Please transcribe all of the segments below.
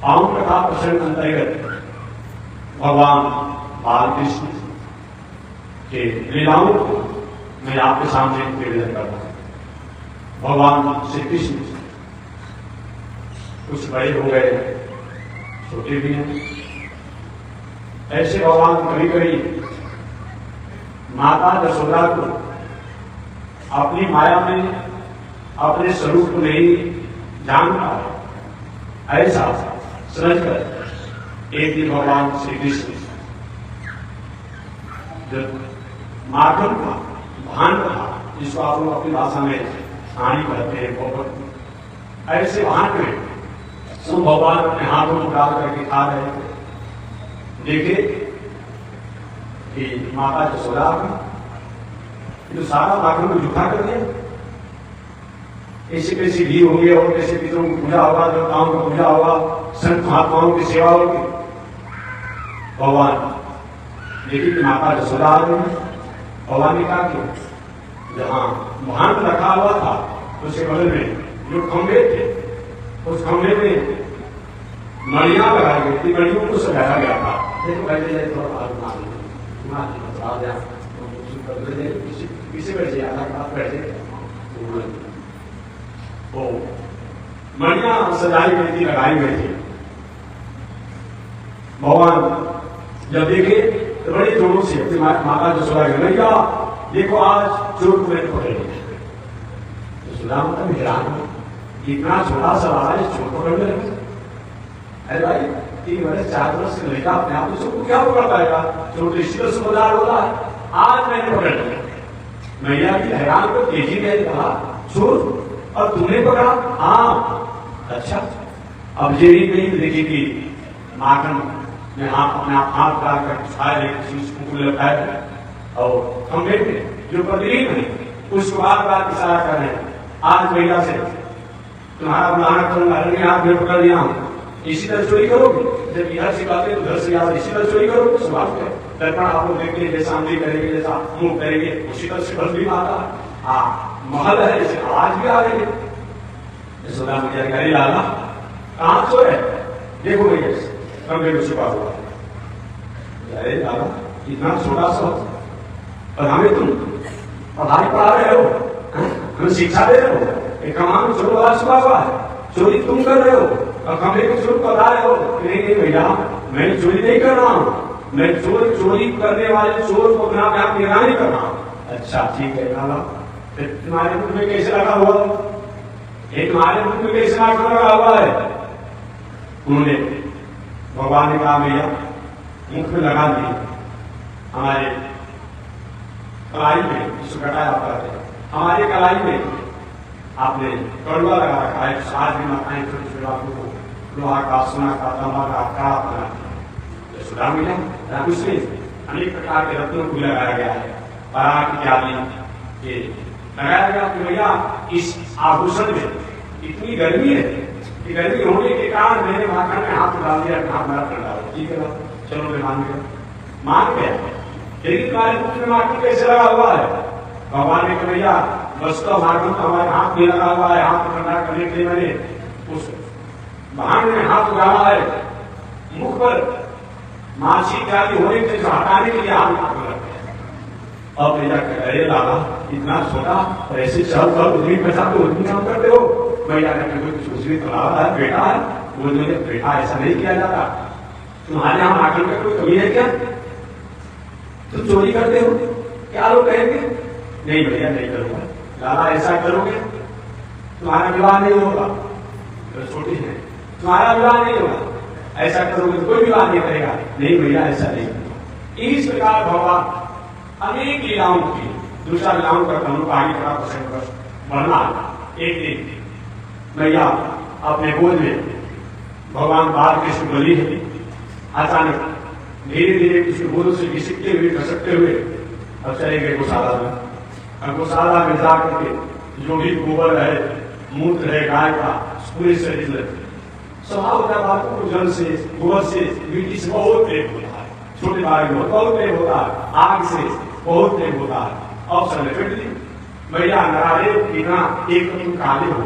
आम कथा प्रसंग अंतर्गत भगवान बालकृष्ण के लीलाओं को मैं आपके सामने निवेदन करता हूं। भगवान श्री कृष्ण कुछ बड़े हो गए हैं, छोटे भी हैं। ऐसे भगवान कभी कभी माता यशोदा को अपनी माया में अपने स्वरूप को नहीं जान पाए, ऐसा समझकर एक दिन भगवान श्री कृष्ण जब माखन का भान था, जिसको आप लोग अपनी भाषा में हानि कहते हैं, बहुत ऐसे भान में सब भगवान अपने हाथों को डाल करके खा रहे थे। देखे कि माता यशोदा तो सारा माखन को जूठा कर दिया। ऐसे कैसे घी होंगे और कैसे पितरों की पूजा होगा, देवताओं की पूजा होगा, संत महात्माओं की सेवा होगी। भगवान देखिए कि माता यशोदा आ गई। भगवान ने कहा कि जहां भान रखा हुआ था उसके बगल में जो खंभे थे, उस खंभे में मणियां लगाई गई थी, मणियों को सजाया गया था। देखो पहले किसी बैठे मणियां सजाई गई थी, लगाई गई थी। भगवान जब देखे तो बड़ी जोरों से अपनी माता यशोदा के भैया देखो आज चोर को मैंने पकड़े। यशोदा मतलब हैरान, इतना छोटा सा रहा है चोर पकड़ने लगे। अरे भाई 3 वर्ष 4 वर्ष से लड़का अपने आप को क्या पकड़ पाएगा, चोर इसी समझदार होता है। आज मैंने पकड़ लिया। मैया की हैरान को तेजी में कहा चोर और तूने पकड़ा? हाँ। अच्छा, अब ये भी कहीं देखिए कि माखन में अपने हाथ डालकर छाए लगाए और खंभे में जो प्रतिदिन है उसको बार इशारा कर रहे हैं। आज महिला से तुम्हारा बुलाना करूंगा, हाथ में पकड़ लिया हूं, इसी तरह चोरी करोगे। जब इधर से बातें उधर से याद इसी तरह चोरी करोगे। स्वाभाविक है, दर्पण आप लोग देखते हैं, जैसा आंधी करेंगे, जैसा मुंह करेंगे, उसी तरह से बस भी आता है। महल है, जैसे आवाज भी आ रही है। यशोदा मैया कह रही लाला कहां सो है, देखो भैया कमरे में छुपा हुआ है। अरे लाला इतना छोटा सा और हमें तुम पढ़ाई पढ़ा रहे हो, हमें शिक्षा दे रहे हो, एक कमान में छोटा वाला छुपा हुआ है, चोरी तुम कर रहे हो और कमरे को चोर बता रहे हो। नहीं भैया मैं चोरी नहीं कर रहा हूं, मैं चोरी करने वाले चोर को अपना आप निगरानी कर रहा हूं। अच्छा ठीक है लाला, तुम्हारे मुख में कैसे लगा हुआ है, ये तुम्हारे मुख में कैसे लगा हुआ है? उन्होंने भगवान ने कहा भैया मुख में लगा दिए, हमारे कलाई में जिसको कटाया करते हैं, हमारे कलाई में आपने कड़वा लगा रखा है। आज भी माताएं छोटे छोटे बातों को लोहा का, सोना का, तांबा का काड़ा बना यशोदा मैया उसमें अनेक प्रकार के रत्नों को लगाया गया है। पराग इत्यादि ये लगाया गया कि भैया इस आभूषण में इतनी गर्मी है कि गर्मी होने के कारण मैंने माखन में हाथ डाल दिया, हाथ मेरा कर डाला। ठीक है ना, चलो मैं मान गया। लेकिन तुम्हारे मुख में माखन कैसे लगा हुआ है? भगवान ने कहा भैया बस तो माखन तो हमारे हाथ में लगा हुआ है, हाथ ठंडा करने के लिए मैंने उस भान में हाथ डाला है, मुख पर माछी इत्यादि होने से हटाने के लिए हाथ रखा। अब भैया कह रहे लाला इतना छोटा और ऐसे चल कर उतनी पैसा तो उतनी काम करते हो। भैया ने कुछ है बेटा है, वो मुझे बेटा ऐसा नहीं किया जाता। तुम्हारे यहाँ माखन का कोई कमी है क्या? तुम चोरी करते हो? क्या लोग कहेंगे? नहीं भैया नहीं करूंगा। लाला ऐसा करोगे तुम्हारा विवाह नहीं होगा, तो छोटी है तुम्हारा विवाह नहीं होगा। ऐसा करोगे तो कोई विवाह नहीं करेगा। नहीं भैया ऐसा नहीं। इस प्रकार भगवान अनेक लीलाओं की दूसरा लीलाओं का हम आगे का प्रसंग बढ़ना। एक दिन मैया अपने गोद में भगवान बालकृष्ण बलि है, अचानक धीरे धीरे उसके गोद से घिसकते हुए खसकते हुए अब चले गए गौशाला में। गौशाला में जाकर के जो भी गोबर है, मूत्र है गाय का, पूरे शरीर स्वभाव होता है। बातों को जल से, गोबर से, मिट्टी से बहुत प्रेम होता है। छोटे बारे में बहुत प्रेम होता है, आग से बहुत प्रेम होता है। अब समेट दी भैया नारे बिना एक तो तुम काले हो,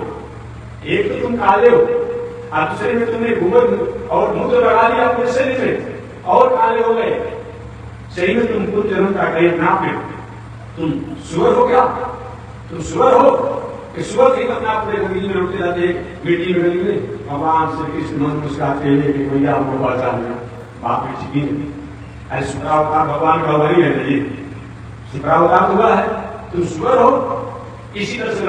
एक तो तुम काले हो, और दूसरे में तुमने गोबर और मूत्र लगा लिया अपने शरीर में और काले हो गए। सही में तुम कुछ जन्म का कहीं नाप में तुम सुअर हो क्या? तुम सुअर हो कि सुअर की अपना पूरे जमीन में उठते जाते मिट्टी में गली में भगवान श्री कृष्ण मन मुस्कुराते हुए कि भैया हमको पहचान लिया बाप बेटी की। अरे शुक्रावतार भगवान का वही है जी, शुक्रावतार हुआ है। तुम सुअर हो, इसी तरह से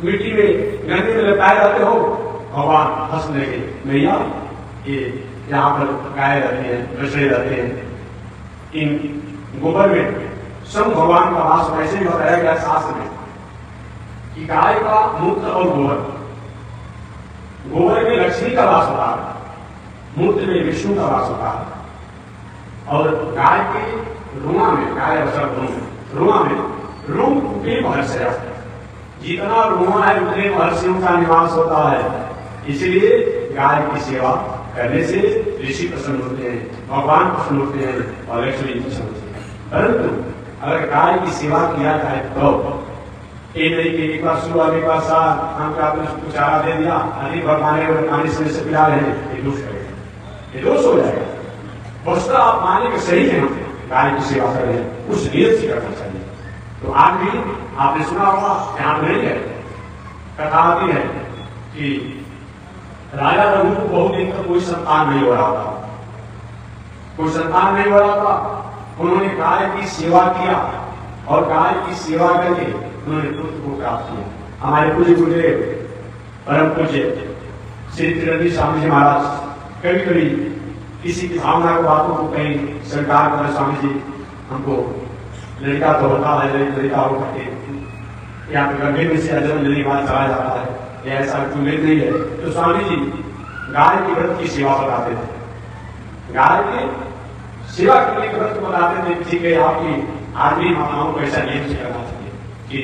मिट्टी में गंदे में लटाए रहते हो। भगवान हंस लेंगे भैया ये यहाँ पर गाय रहते हैं, बछड़े रहते हैं, इन गोबर में सब भगवान का वास वैसे ही बताया गया शास्त्र में कि गाय का मूत्र और गोबर में लक्ष्मी का वास होता है, मूत्र में विष्णु का वास होता है। और गाय के रुआ में, गाय रुआ में रूम के महर्षि है, जितना रुआ है उतने महर्षियों का निवास होता है। इसलिए गाय की सेवा करने से ऋषि प्रसन्न होते हैं, भगवान प्रसन्न होते हैं और लक्ष्मी प्रसन्न होते हैं। परंतु अगर गाय की सेवा किया जाए तो ये नहीं कि एक बार सुबह एक बार साथ हम आपने उसको चारा दे दिया, अधिक भगवान और पानी से पिला रहे हैं, ये दोष करेगा, ये दोष हो जाएगा। वस्तुतः आप माने कि सही है, गाय की सेवा कर रहे हैं, उस नियत से करना चाहिए। तो आज भी आपने सुना होगा, ध्यान नहीं है, कथा आती है कि राजा रघु को बहुत दिन तक कोई संतान नहीं हो रहा था, कोई संतान नहीं हो रहा था। उन्होंने गाय की सेवा किया और गाय की सेवा करके उन्होंने पुत्र को प्राप्त किया। हमारे पूज्य गुरुदेव परम पूज्य श्री त्रिवेणी स्वामी जी महाराज कभी कभी किसी की भावना को बातों को कहीं स्वीकार कर, स्वामी जी हमको लड़का तो होता है, लड़का हो करके या फिर गंभीर में से अजब लेने के बाद चला जाता है, या ऐसा उम्मीद नहीं है। तो स्वामी जी गाय के व्रत की सेवा बताते थे, गाय के सेवा के लिए व्रत बताते थे। ठीक है, आपकी आदमी माताओं को ऐसा नियम से करना चाहिए कि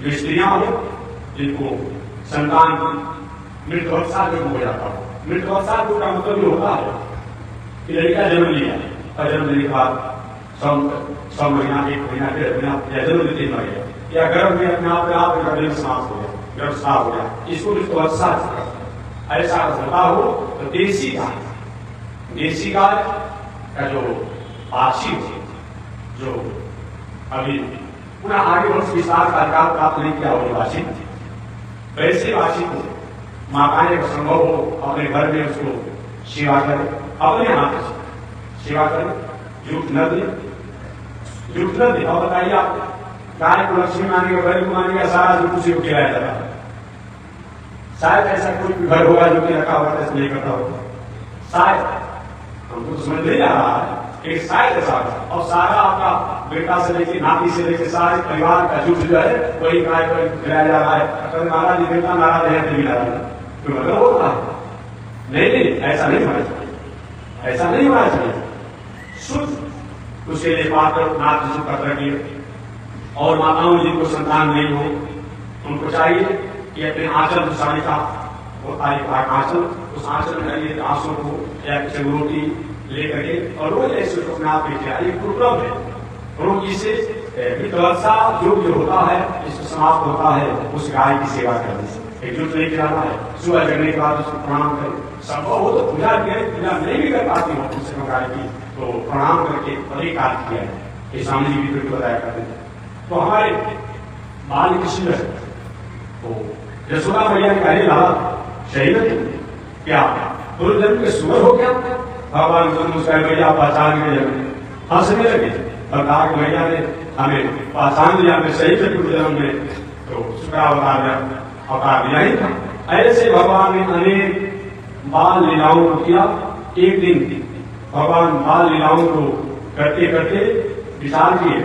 जो स्त्रियां हो जिनको संतान मृत्युवत्सा जो हो जाता हो, मृत्युवत्सा का मतलब ये होता है कि लड़का जन्म लिया और जन्म लेने के बाद 100 महीना, 1 महीना, 1.5 महीना या जन्म लेते मर गया, या गर्भ में अपने आप गर्भ समाप्त हो गया, गर्भ साफ हो गया, इसको मृत्युवत्सा ऐसा होता हो तो देसी गाय का जो वासी जो अभी पुनः आगे वर्ष विस्तार का अधिकार प्राप्त नहीं किया हो वासी, वैसे वासी को माताएं का संभव हो अपने घर में उसको सेवा करें, अपने हाथ से सेवा करें, झूठ न दे। और बताइए आप गाय को लक्ष्मी मानेगा, बैल को मानेगा, सारा जो उसी को खिलाया जाता है। शायद ऐसा कोई घर होगा जो कि रखा हुआ ऐसा नहीं करता होगा, शायद हमको तो समझ नहीं आ रहा है, एक शायद ऐसा। और सारा आपका बेटा से लेकर नाती से लेकर सारे परिवार का झूठ जो है वही गाय को खिलाया जा रहा है। अगर महाराज बेटा नाराज है तो भी नाराज है, तो मतलब होता है नहीं, ऐसा नहीं होना चाहिए, ऐसा नहीं होना चाहिए। शुद्ध उसके लिए पात्र नाथ जिसको कर रखिए। और माताओं जिनको संतान नहीं हो उनको चाहिए कि अपने आंचल जो साड़ी का होता है आंचल, उस आंचल में आंसू को या किसी रोटी लेकर के और रोज ऐसे अपने आप लेके आइए, दुर्लभ है। रोज जिससे मृत्युवत्सा जो होता है इसको समाप्त होता है उस गाय की सेवा करने से। एकजुट नहीं कराना है, सुबह जगने के बाद उसको प्रणाम करें, संभव हो तो पूजा नहीं भी कर पाती हो उससे गाय की तो प्रणाम करके बड़ी कार्य किया है, ये स्वामी जी भी बताया करते थे। तो हमारे बाल कृष्ण तो यशोदा मैया ने कहे लाला शहीद क्या पूर्व जन्म के सुअर हो क्या? भगवान उसका मैया पहचान के हंसने लगे और कहा कि मैया ने हमें पहचान लिया, हमें सही से पूर्व जन्म में तो अवतार दिया ही था। ऐसे भगवान ने अनेक बाल लीलाओं को किया। एक दिन भगवान बाल लीलाओं को करते करते विचार किए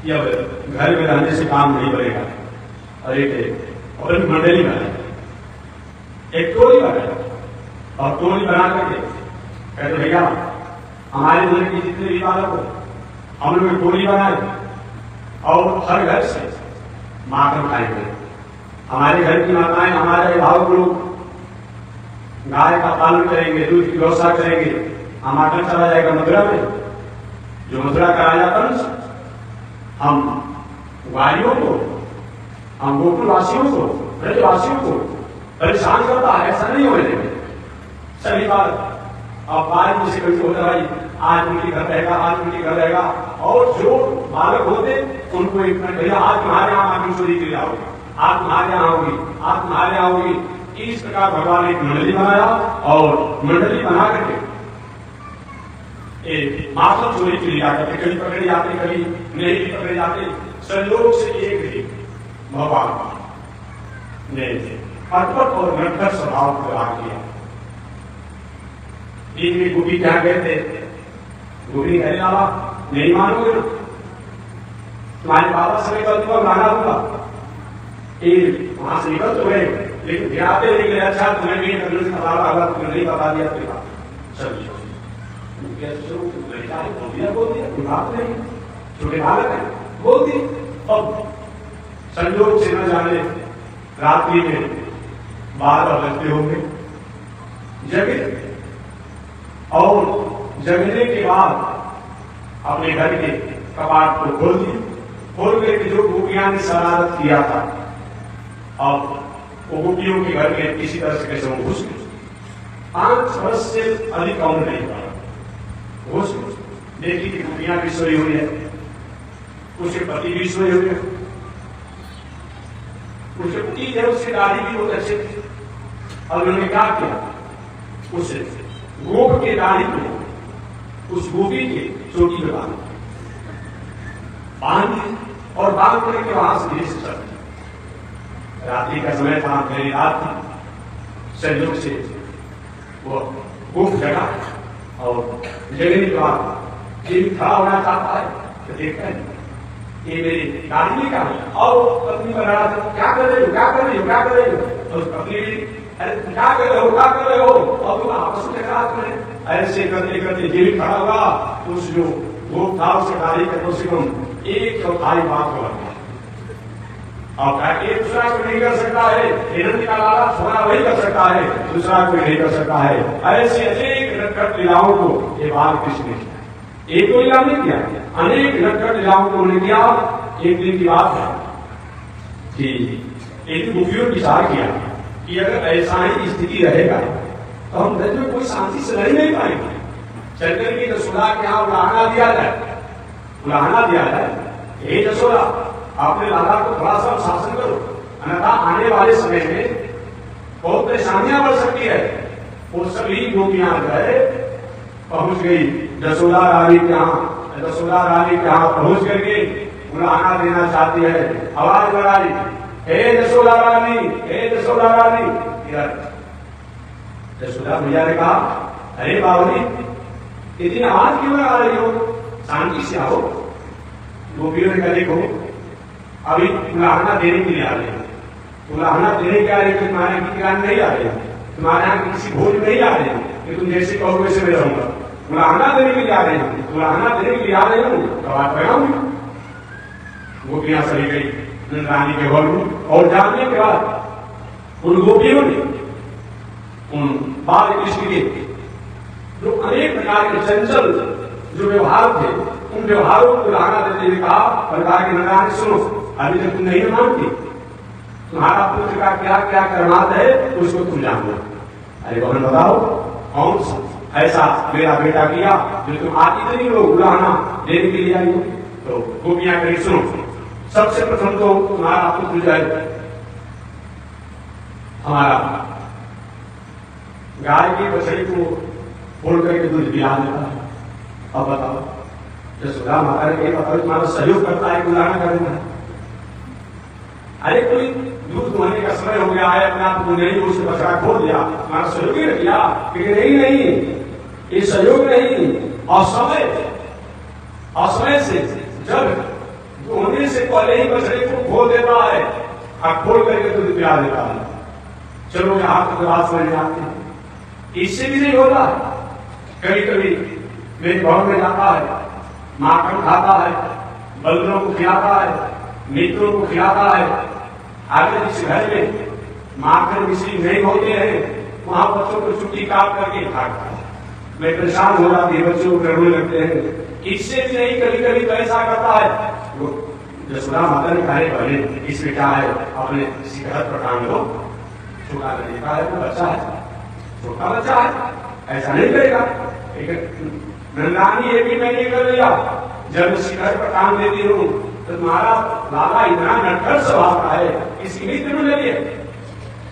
कि अब घर में रहने से काम नहीं बनेगा और एक अपनी मंडली बनाई, एक टोली बनाई और टोली बना करके कहते भैया हमारे घर के जितने भी बालक हो हम लोग टोली बनाए और हर घर से मातम खाएंगे। हमारे घर की माताएं हमारे भाव लोग गाय का पालन करेंगे, दूध की व्यवस्था करेंगे, मातम चला जाएगा मथुरा में, जो मथुरा का राजा कंस, हम ग्वालियों को, हम गोकुलवासियों को, ब्रजवासियों को परेशान करता है, ऐसा नहीं होने देंगे सभी बार। अब बारिश मुझसे कभी होता भाई आज उनके घर रहेगा, आज उनके घर रहेगा, और जो बालक होते उनको एक मिनट भैया आज तुम्हारे यहाँ आगे चोरी के लिए आओगे, आज तुम्हारे यहाँ होगी, आज तुम्हारे यहाँ होगी। इस प्रकार भगवान ने एक मंडली बनाया और मंडली बना करके मात्र चोरी के लिए आकर कभी पकड़े जाते, कभी नहीं भी पकड़े जाते। संयोग से एक ही भगवान ने अटपट और नटखट स्वभाव को प्रदान किया। एक भी गोपी क्या गए थे, गोपी कहने वाला नहीं मानोगे ना, तुम्हारे बाबा से निकल दूंगा, गाना दूंगा। वहां से निकल तो गए, लेकिन गिराते निकले। अच्छा तुम्हें भी करने से पता लगा, तुम्हें नहीं बता दिया अपनी बात। चलिए बोल दिया कोई बात नहीं, छोटे बालक है, बोल दी। अब संयोग से न जाने रात्रि में 12 बजते होंगे, जगे और जगने के बाद अपने घर के कपाट को खोल दिए। खोल करके जो गोपियां ने शरारत किया था, अब वो गोपियों के घर में किसी तरह से कैसे वो घुस गए। 5 वर्ष से अधिक उम्र नहीं हुआ, घुस देखी कि गोपियां भी सोई हुई है, उसके पति भी सोए हुए, उसके पति है, उसकी दाढ़ी भी बहुत अच्छे थी। और उन्होंने क्या किया, उस गोप के दाढ़ी को उस गोपी के चोटी में बांध और बांध करके वहां से धीरे से चल दिया। रात्रि का समय था, मेरी रात थी। संयोग से वो गोप जगा और जगने के बाद खड़ा होना चाहता है तो देखता है ये मेरी दादी का है। और पत्नी बना रहा था, क्या कर रहे हो, क्या कर रही हो, क्या कर रही हो। तो उस पत्नी भी अरे क्या कर रहे हो, क्या कर रहे हो। और तुम आपस में टकरा, ऐसे करते करते जेल खड़ा होगा। उस जो गोप था उसके दादी का कम से कम 1/4 बात हो गया। अब एक दूसरा को नहीं कर सकता है, हिरण्य का लाला सोना वही कर सकता है, दूसरा कोई नहीं कर सकता है। ऐसे अनेक नटखट लीलाओं को ये बाल कृष्ण ने किया। एक तो लीला नहीं किया, अनेक नटखट लीलाओं को उन्होंने किया। एक दिन की बात है कि एक गोपियों ने विचार किया कि अगर ऐसा ही स्थिति रहेगा तो हम ब्रज में कोई शांति से रह नहीं पाएंगे। चलकर की यशोदा के यहाँ उलाहना दिया जाए, उलाहना दिया जाए, हे यशोदा आपने लाला को थोड़ा सा शासन करो, अन्यथा आने वाले समय में बहुत परेशानियां बढ़ सकती है। वो सभी गोपियां गए, पहुंच गई यशोदा रानी के यहाँ। यशोदा रानी के यहाँ पहुंच करके उलाहना देना चाहती है, आवाज लगाई, हे यशोदा रानी, हे यशोदा रानी। यशोदा भैया ने कहा, अरे बाबूजी इतनी आवाज क्यों लगा रही हो, शांति से आओ। गोपियों ने कहा देखो अभी उलाहना देने के लिए आ रहे हैं, उलाहना देने के आ रहे, तुम्हारे यहाँ की नहीं आ रहे, तुम्हारे यहाँ किसी भोज में नहीं आ रहे कि तुम जैसे कहो वैसे मैं रहूंगा। उलाहना देने के लिए आ रहे हैं, उलाहना देने के लिए आ रहे हूँ, तो बात लगाऊंगी। गोपियां चली गई रानी के घर में, और जानने के बाद उन गोपियों ने उन बाल कृष्ण के जो अनेक प्रकार के चंचल जो व्यवहार थे, उन व्यवहारों को उलाहना देते हुए कहा, प्रकार के नगार सुनो, अभी तक तुम नहीं मानती, तुम्हारा पुत्र का क्या क्या करमात है उसको तुम जानो। अरे बहन बताओ कौन सा ऐसा मेरा बेटा किया जो तुम आती नहीं लोग उलाहना देने के लिए आई हो। तो गोपियां कहीं सुनो, सबसे प्रथम तो तुम्हारा पुत्र जो है हमारा गाय की बछड़ी को फोड़ करके दूध पिला देता है। अब बताओ यशोदा माता ने कही बताओ तुम्हारा सहयोग करता है, गुलाना करना है। अरे कोई दूध दुहने का समय हो गया है, अपने आप को नहीं उससे बछड़ा खोल दिया, तुम्हारा सहयोग ही किया। नहीं ये सहयोग नहीं, असमय से जब धोने से पहले ही बछड़े को खोल देता है, खोल करके दूध पिला देता है। चलो यहाँ तक बात समझ में आती है। इससे भी नहीं होता, कभी कभी मेरे गांव में जाता है, माखन खाता है, बल्लों को खिलाता है, मित्रों को खिलाता है। आगे जिस घर में माखन मिश्री नहीं होते हैं वहां बच्चों को छुट्टी काट करके भागता है। मैं परेशान हो जाती है, बच्चों को डरने लगते हैं। इससे भी नहीं, कभी कभी तो ऐसा करता है यशोदा माता ने कहा पहले इसमें क्या है, अपने शिकायत पर टांग लो, छोटा लड़का है, वो बच्चा है, छोटा बच्चा है, ऐसा नहीं करेगा। नंदानी ये भी मैंने कर लिया, जब शिखर पर काम देती हूँ तो तुम्हारा लाला इतना नटखट स्वभाव का है, इसकी भी तुम्हें लगी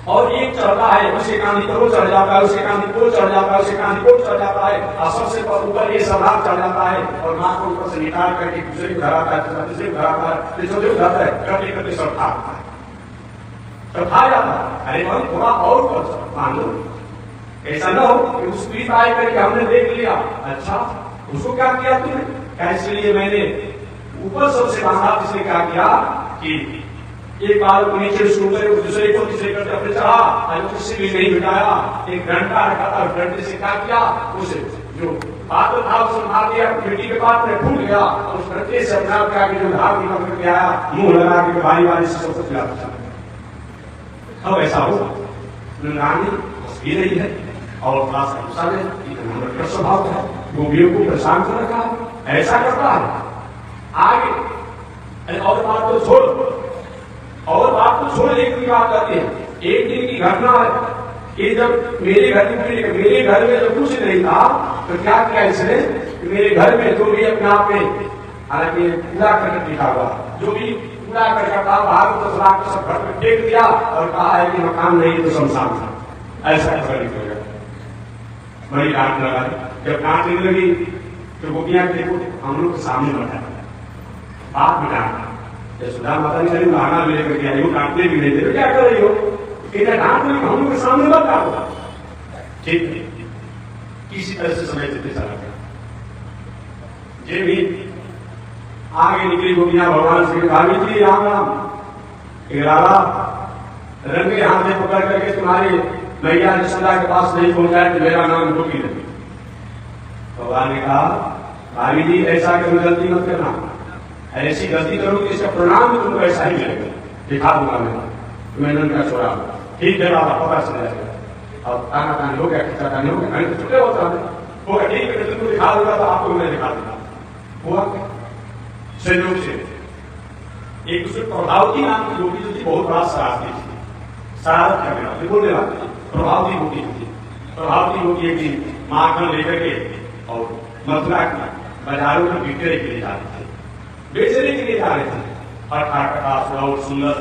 और ये चढ़ता है, उसके कांधी पर वो चढ़ जाता है, उसके कांधी को चढ़ जाता है, उसके कांधी को चढ़ जाता है, और सबसे ऊपर ये सम्राट चढ़ जाता है और माँ को ऊपर से निकाल करके दूसरे को धराता है, तीसरे को धराता है, तीसरे को धराता है, करते करते सब खाता है, सब खा जाता है। अरे भाई थोड़ा और मान लो, ऐसा ना हो कि उस पीठ आए करके हमने देख लिया, अच्छा उसको क्या किया तुमने, क्या इसलिए मैंने ऊपर सबसे बांधा, इसलिए क्या किया कि एक बार को नीचे शुरू करे, दूसरे को तीसरे करते अपने चढ़ा, और किसी भी नहीं बिठाया, एक घंटा रखा था, घंटे से क्या किया, उसे जो पात्र था उसे मार दिया, मिट्टी के पात्र में फूट गया, और उस घंटे से अपना क्या कि जो धार निकल करके आया, मुंह लगा के भाई वाली से सबको खिलाता। अब ऐसा हो नंदानी हंसी रही है और थोड़ा सा गुस्सा है, इतना स्वभाव है, गोपियों को परेशान कर रखा है, ऐसा करता है आगे। और बात तो छोड़, और बात तो छोड़, एक दिन बात करते हैं, एक दिन की घटना है कि जब मेरे घर में जब कुछ नहीं था तो क्या किया इसने, मेरे घर में जो भी अपने आप में हालांकि पूरा करके दिखा हुआ, जो भी पूरा करके था बाहर तो सब घर में फेंक दिया और कहा है कि मकान नहीं तो शमशान था, ऐसा निकल गया। बड़ी डांट लगा, जब डांटने लगी तो गोपियां देखो हम लोग के सामने बैठा बात में डांटा, सुधा माता ने कहीं बहाना भी लेकर के आई हो, डांटने भी नहीं दे, क्या कर रही हो, इधर डांट रही हम लोग के सामने मत डांटो, ठीक है। किसी तरह से समय चलते चला गया, ये भी आगे निकली गोपियां भगवान से भाभी जी राम राम, लाला रंगे हाथ में पकड़ करके तुम्हारे मैया यशोदा के पास नहीं पहुंचाए तो मेरा नाम गोपी नहीं। भगवान ने कहा भाभी जी ऐसा कभी गलती मत करना, ऐसी गलती करूंगी इसका प्रणाम भी तुमको ऐसा ही मिलेगा, दिखा दूंगा मैं नंद का छोड़ा, ठीक है बाबा पता चल जाएगा। अब ताना तानी हो गया, खिंचा तानी हो गया, मैंने तो छुट्टे होता होगा, ठीक है तुमको दिखा दूंगा तो आपको मैं दिखा दूंगा। हुआ संयोग से एक दूसरे प्रभावती नाम की गोपी जो थी बहुत बड़ा शरारती थी, शरारत करने वाली बोलने वाली प्रभावती गोपी थी। प्रभावती गोपी एक दिन माखन लेकर के और मथुरा की बाजारों में बिकने के लिए जाते थे, बेचने के लिए जा रहे थे, और सुंदर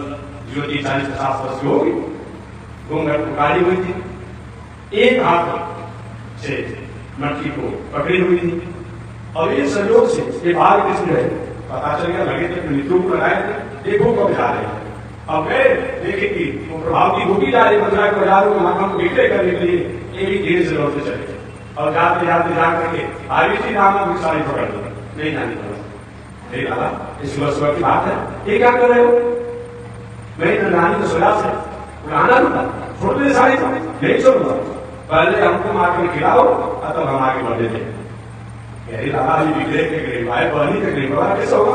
युवती 40-50 वर्ष की होगी, घूंघट पुकारी हुई थी, एक हाथ से मटकी को पकड़ी हुई थी, और ये संयोग से ये बाहर किसने है पता चल गया, लगे थे मित्रों को लगाए थे, देखो कब जा रहे हैं। अब गए देखे कि वो प्रभाव की गोपी जा रही मथुरा के बाजारों में माखन को बिक्री करने के लिए, ये भी धीरे से लौटते चले और जाते जाते जा करके आयुषी नाम की सारी पकड़ ली, नहीं जाने वाला दादा इस सुबह की बात है, ये क्या कर रहे हो, मैं नंदानी को सुला से उड़ाना दूंगा, छोड़ दे सारी नहीं छोड़ूंगा, पहले हमको माखन खिलाओ तब हम आगे बढ़े थे। अरे दादा अभी बिगड़े के गरीब आए, बहनी के गरीब हुआ, कैसा होगा,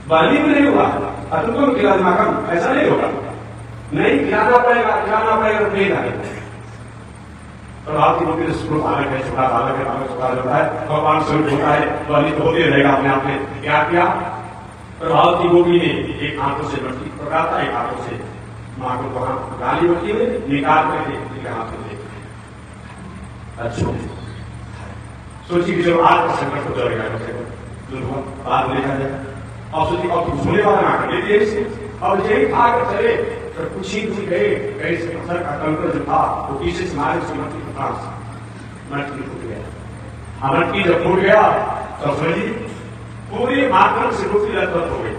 बहनी भी नहीं हुआ और तुमको खिला माखन, ऐसा नहीं होगा, नहीं खिलाना पड़ेगा तो नहीं जाएगा। प्रभाव की गोपी स्वरूप बालक है, छोटा बालक है, बालक छोटा होता है, भगवान स्वरूप होता है, बहनी तो होते रहेगा अपने आप में। क्या किया प्रभाव की गोपी ने, एक हाथों से मटकी पकड़ाता, एक हाथों से माखन को हाथ गाली मटकी में निकाल करके हाथ में, अच्छा सोची कि जब आज का संकट हो जाएगा बाद में देखा जाएगा, अब सोची अब सोने वाला ना कर लेते इसे, अब यही खाकर चले तो कुछ ही दूर गए, कहीं से पत्थर का कंकर जो था वो पीछे से मारे उसकी मटकी को फ्रांस मटकी फूट गया। मटकी जब फूट गया तो समझिए पूरी माखन से रोटी लतपत हो गई,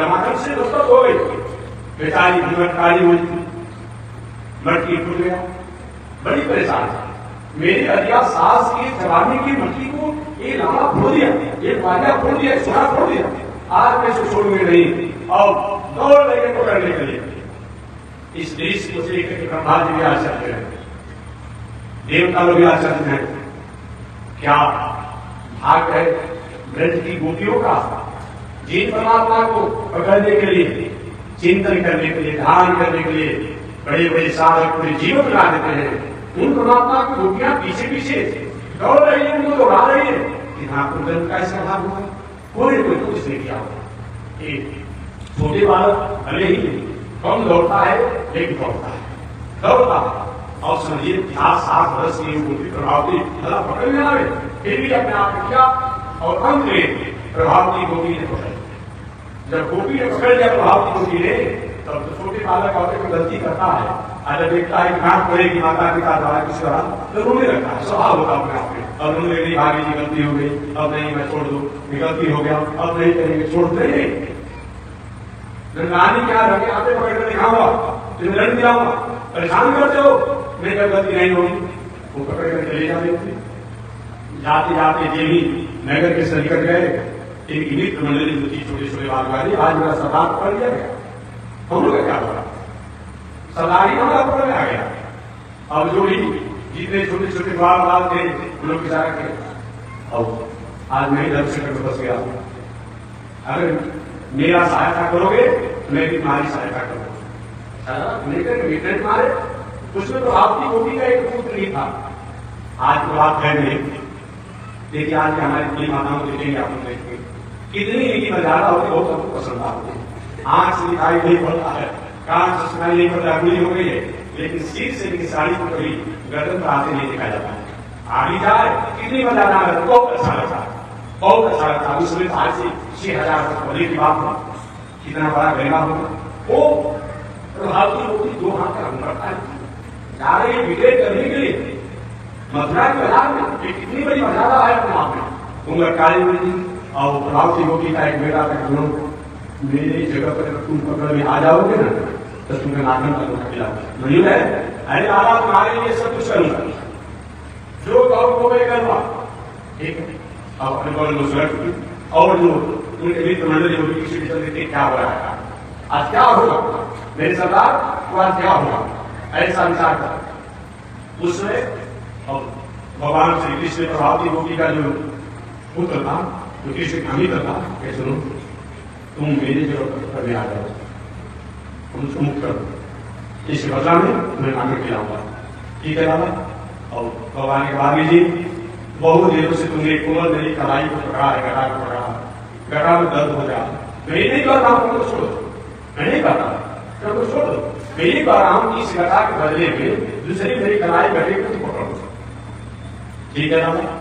माखन से लतपत हो गई, बेचारी काली हुई, मटकी फूट गया, बड़ी परेशान थी। मेरी अदिया सास की जवानी की मटकी को ये लाला फोड़ दिया, ये बाजा फोड़ दिया, सोना फोड़ दिया, आज मैं इसको छोड़ूंगी नहीं, और दौड़ लेके पकड़ने के लिए इस देश को लेकर के ब्रह्मा जी भी आश्चर्य है, देवता लोग भी आश्चर्य है। क्या भाग है ब्रज की गोपियों का, जिन परमात्मा को पकड़ने के लिए, चिंतन करने के लिए, ध्यान करने के लिए बड़े बड़े साधक पूरे जीवन लगा देते हैं, उन परमात्मा की गोपियां पीछे पीछे दौड़ रही है, उनको दौड़ा रही है कि हाँ कुंदन का ऐसा भाग हुआ, कोई तो कुछ नहीं किया होगा। छोटे बालक भले ही कम दौड़ता है लेकिन दौड़ता है। और समझिए 50-60 वर्ष की उनकी प्रभावती भला पकड़ में आवे, फिर भी अपने आप को किया और अंत में प्रभावती गोपी ने पकड़। जब गोपी ने पकड़ लिया प्रभावती गोपी ने, तब तो छोटे बालक होते कोई गलती करता है, अगर देखता है घाट पड़ेगी माता पिता द्वारा किस तरह, तो रोने लगता है, स्वभाव होता अपने आप में। अब रोने नहीं, भाभी जी गलती हो गई, अब नहीं मैं छोड़ दूं, गलती हो गया, अब नहीं करेंगे, छोड़ते नहीं। नानी क्या रखे आते पकड़ कर दिखाऊंगा, तुम्हें लड़ दिलाऊंगा, परेशान करते हो, मेरी गलती नहीं होगी, वो पकड़ कर चले जाते। जाते जाते देवी नगर के से निकट गए, एक मित्र मंडली जो थी छोटे छोटे बाल वाली, आज मेरा सरदार पकड़ लिया गया। हम लोग क्या हुआ, सरदारी हमारा पकड़ में आ गया। अब जो भी जितने छोटे छोटे बाल थे उन लोग विचार के, अब आज मैं डर से कर बस गया। अगर मेरा सहायता करोगे मैं भी तुम्हारी सहायता करूंगा। लेकिन मारे उसमें तो आपकी गोपी का एक पुत्र नहीं था। आज तो बात है नहीं, देखिए आज हमारी तीन माताओं देखेंगे, आप देखेंगे कितनी इनकी मर्यादा होती, बहुत सबको पसंद आती है। आंख से दिखाई नहीं पड़ता है, कान से सुनाई नहीं पड़ता, अगली हो गई है, लेकिन सिर से इनकी साड़ी को कभी गर्दन पर आते नहीं दिखाया जाता है। आगे जाए कितनी मर्यादा है, बहुत अच्छा लगता है, बहुत अच्छा लगता है। उसमें आज से 6,000 बड़े की बात हो, कितना बड़ा गहना होगा वो प्रभावती होती, 2 हाथ का रखता है, जा रहे हैं विजय करने के लिए मथुरा के बाजार में। एक कितनी बड़ी मर्यादा है अपने आप में। उंगर काली मिली और प्रभावती गोपी का एक बेटा था, मेरे जगह पर तुम पकड़ में आ जाओगे ना तो तुम्हें नागन का धोखा खिलाऊंगा। नहीं है, अरे दादा तुम्हारे लिए सब कुछ करूंगा, जो कहो वो मैं करूंगा, ठीक है। अब अपने बगल में सुरक्षित और जो उनके मित्र मंडली होगी किसी भी चलते क्या हो रहा है, आज क्या होगा मेरे सरदार, तो आज क्या होगा, ऐसा विचार कर। उसमें भगवान श्री कृष्ण प्रभावती गोपी का जो पुत्र था, जो कृष्ण का मित्र था, कैसे सुनो तुम मेरी जगह पर आ जाओ, तुम उसको मुक्त करो, इस बदला में तुम्हें नागन खिलाऊंगा, ठीक है दादा। और भगवान के बाद जी बहुत देरों से तुमने कोमल मेरी कलाई को पकड़ा है, गड़ा को पकड़ा, गड़ा में दर्द हो जाए, मैं नहीं कर रहा हूं, तुमको छोड़ दो, मैं नहीं कर रहा, तुमको छोड़ दो, मैं ये कह रहा हूं कि इस गड़ा के बदले में दूसरी मेरी कलाई गड़े को तुम पकड़ो, ठीक है ना।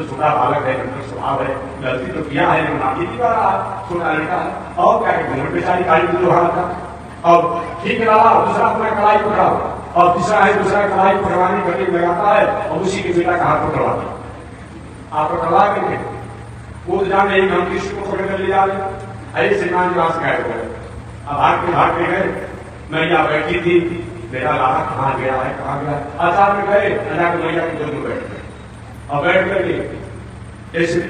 छोटा बालक है, स्वभाव है, गलती तो किया है लेकिन आगे भी कर रहा है, छोटा लड़का है, और क्या घूमट बेचारी काली जो हाल था। और ठीक है दादा, दूसरा अपना कलाई पकड़ाओ, और तीसरा है दूसरा कलाई पकड़वाने गले लगाता है और उसी के बेटा का हाथ पकड़वाते, आप पकड़वा करके वो जाने एक हम कृष्ण को पकड़ कर ले जा रहे, ऐसे मान जो आज गायब हो गए। अब भाग के गए, मैया बैठी थी, मेरा लाला कहाँ गया है, कहाँ गया, अचानक गए जाकर मैया के गोद में बैठ गए और बैठ करके ऐसे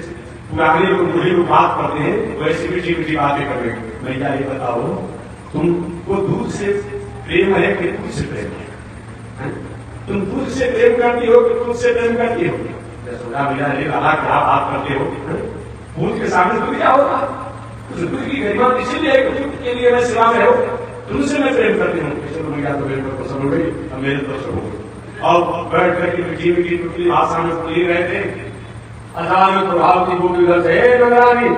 पुराने लोग बूढ़े लोग बात करते हैं, वैसे मीठी मीठी बातें कर रहे हैं। मैया ये बताओ तुमको दूध से प्रेम है कि दूध से प्रेम है? तुम दूध से प्रेम करती हो कि दूध से प्रेम करती हो? यशोदा मैया ने लाला क्या बात करते हो, दूध के सामने दूध क्या होगा, दूध की गरिमा इसीलिए दूध के लिए मैं सेवा में हो, तुमसे मैं प्रेम करती हूँ। चलो मैया तो मेरे पर पसंद हो गई, अब मेरे तरफ से हो गई। और बैठ करके मीठी मीठी टुकड़ी भाषा में बोल रहे थे। अचानक प्रभावती गोपी उधर से, हे नगरानी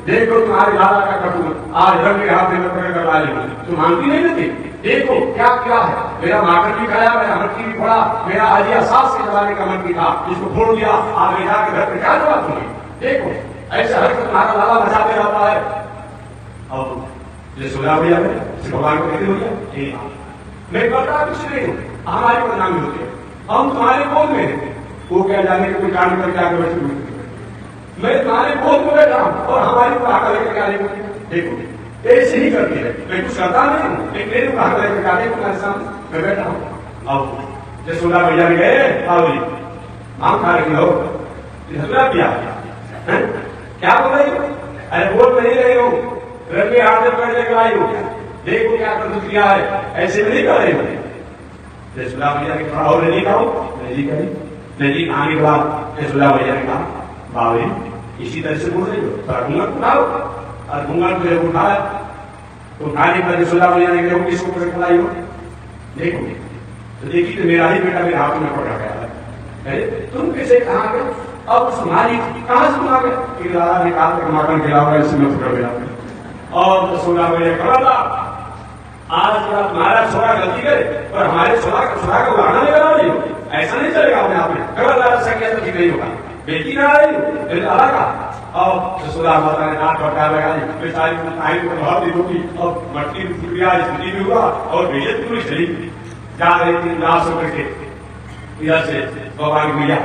देखो तुम्हारे लाला का कटु आज रंग के हाथ में पकड़ कर ला ली, तुम मानती नहीं थी, देखो क्या क्या है, मेरा माकर भी खाया, मेरा मटकी भी फोड़ा, मेरा आजिया सास के जमाने का मन भी था, इसको फोड़ दिया, आगे जाके घर पे क्या जवाब तुम्हें, देखो ऐसा हरकत तुम्हारा लाला मचाते रहता है। और ये सुना भैया भगवान को कहते हो गया, मैं करता कुछ नहीं हूँ, हमारी बदनामी होती है, हम तुम्हारे गोद में हैं, वो क्या जाने के कोई कांड करके आगे बैठे हुए, मैं तुम्हारे गोद में बैठा हूँ और हमारी को आकर लेकर आने को देखो ऐसे ही करती है, मैं कुछ करता नहीं हूँ, लेकिन मेरे को आकर लेकर आने तुम्हारे सामने मैं बैठा हूँ। अब यशोदा भैया भी गए, आओ जी आम खा रही हो, झगड़ा किया क्या बोल रही हो, अरे बोल नहीं रही हो, रंगे हाथ में पकड़ लेकर आई हो, देखो क्या कर किया है, ऐसे में नहीं कर रही हो। यशोदा भैया ने थोड़ा और नहीं कहा, नहीं करी, नहीं आने के बाद यशोदा भैया ने कहा बाबी इसी तरह से बोल रही हो, थोड़ा घूंघट उठाओ, और घूंघट जो है उठाया, उठाने पर यशोदा भैया ने कहा किसको पकड़ कर लाई हो, देखो तो देखी तो मेरा ही बेटा मेरे हाथ में पकड़ा गया है, तुम कैसे कहाँ गए, अब तुम्हारी कहाँ से तुम आ गए, लाला ने कहा माखन खिलाओ इसमें पकड़ गया। और यशोदा भैया खड़ा था, आज तुम्हारा छोरा गलती करे और हमारे छोरा को उड़ाना नहीं करा रही हो, ऐसा नहीं चलेगा। अपने आप में खबरदार ऐसा किया तो ठीक नहीं होगा। बेटी ना रही अलग का और यशोदा माता ने हाथ पटका लगाई, बेचारी को टाइम को बहुत दी होगी और मटकी टुकड़िया स्थिति भी हुआ और बेइज्जत पूरी चली जा रही थी उदास होकर के इधर से भगवान भैया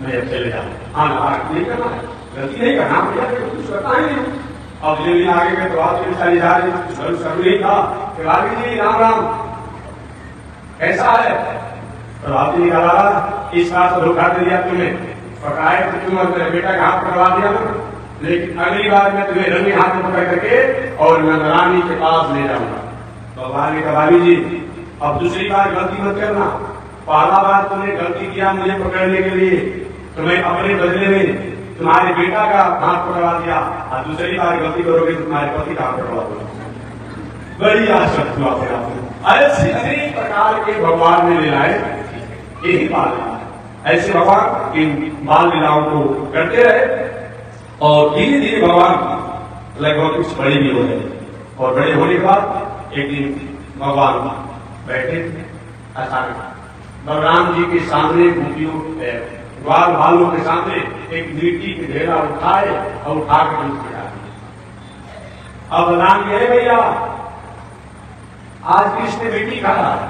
मैं अब चले जाऊँ। हाँ नहीं करना है, गलती नहीं करना भैया, कुछ करता ही नहीं। अब जो आगे में तो आप चली जा रही शुरू नहीं था कि भाभी जी राम राम कैसा है। तो आप जी कहा इस बात को धोखा दे दिया तुम्हें, पकाए तो तुम मेरे बेटा का हाथ पकड़वा दिया, लेकिन अगली बार मैं तुम्हें रंगे हाथ में पकड़ करके और मैं रानी के पास ले जाऊंगा। तो भाभी ने कहा भाभी जी अब दूसरी बार गलती मत करना, पहला बार तुमने गलती किया मुझे पकड़ने के लिए, तुम्हें अपने बदले में तुम्हारे बेटा का हाथ पकड़वा दिया और दूसरी बार गलती करोगे तो तुम्हारे पति का हाथ पकड़वा दूंगा। बड़ी आशक्त हुआ फिर आपने। ऐसे अनेक प्रकार के भगवान ने लीलाएं यही बाल लीला, ऐसे भगवान इन बाल लीलाओं को करते रहे और धीरे धीरे भगवान लगभग कुछ बड़े भी हो गए। और बड़े होने के बाद एक दिन भगवान बैठे थे, अचानक बलराम जी के सामने गोपियों ग्वाल भालू के सामने एक मिट्टी के ढेला उठाए और उठा के गिरा दिया। अब बलराम कहे भैया आज कृष्ण मिट्टी खा रहा है।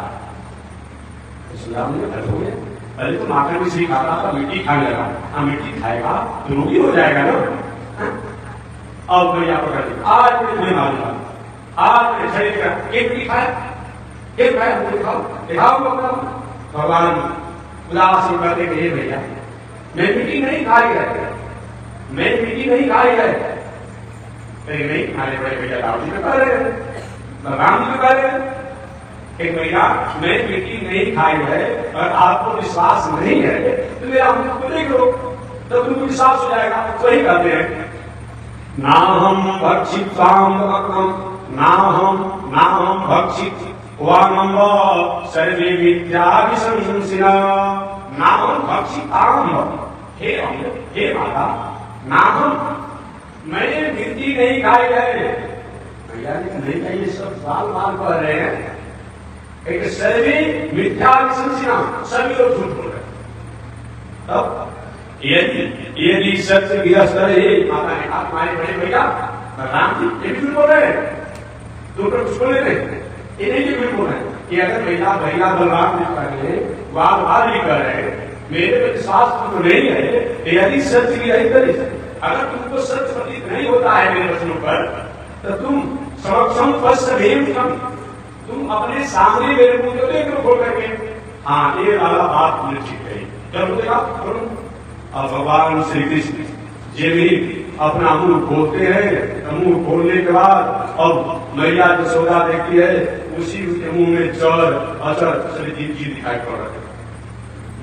पहले तो माखन भी सही खाता था, मिट्टी खाने लगा। हाँ मिट्टी खाएगा तो रोगी हो जाएगा ना। अब भैया पकड़ लिया, आज मुझे मालूम, आज मेरे शरीर का एक मिट्टी खाया, एक खाया मुझे दिखाओ दिखाओ। भगवान उदास करते हे भैया मैं मिट्टी नहीं खाई है, मैं मिट्टी नहीं खाई है। नहीं खाने बड़े भैया राम जी में कह रहे हैं, राम जी में कह रहे हैं एक भैया मैं मिट्टी नहीं खाई है और आपको विश्वास नहीं है तो मेरा हमको देख लो तो तुमको विश्वास हो जाएगा। तो वही कहते हैं ना हम भक्षित ना हम भक्षित वांग सर्वे विद्या विशंसिना ना हम भक्षित हे माता ना हम मैंने मिट्टी नहीं खाई है। भैया नहीं चाहिए सब बाल बाल कह रहे हैं एक सर्वे मिथ्या विशंसिना, सभी लोग झूठ बोल रहे। तब यदि सत्य गृहस्थ रहे माता ने कहा तुम्हारे बड़े भैया राम जी ये भी झूठ बोल रहे हैं, तुम पर कुछ बोले थे ये नहीं झूठ बोल रहे हैं कि अगर भैया बलराम जी कर रहे बाल बाल भी कर रहे मेरे पे विश्वास तुमको नहीं है। यदि सत्य की रही तरी अगर तुमको सत्य प्रतीत नहीं होता है मेरे वचनों पर तो तुम समक्षम तुम अपने सामने मेरे मुंह को देख लो खोल करके। हाँ ये वाला बात तुमने ठीक कही। जब देखा अब भगवान श्री कृष्ण ये भी अपना मुंह खोलते हैं, मुंह खोलने के बाद अब मैया यशोदा देखती है उसी के मुंह में जल अचर सभी चीज दिखाई पड़ रहे हैं,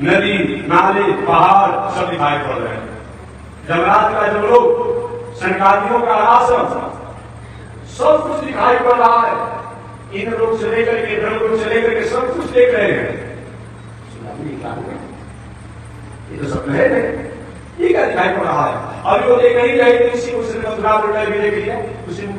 नदी नाले पहाड़ सब दिखाई पड़ रहे हैं। जमराज का जब लोग सनकादियों का आश्रम सब कुछ दिखाई पड़ रहा है। इन लोग से लेकर के ब्रह्म लोग से लेकर के सब कुछ देख रहे हैं। ये तो सब है नहीं, ये क्या दिखाई पड़ रहा है। अब वो देख नहीं रही थी उसी उसने मथुरा मंडल भी देख लिया, उसी हम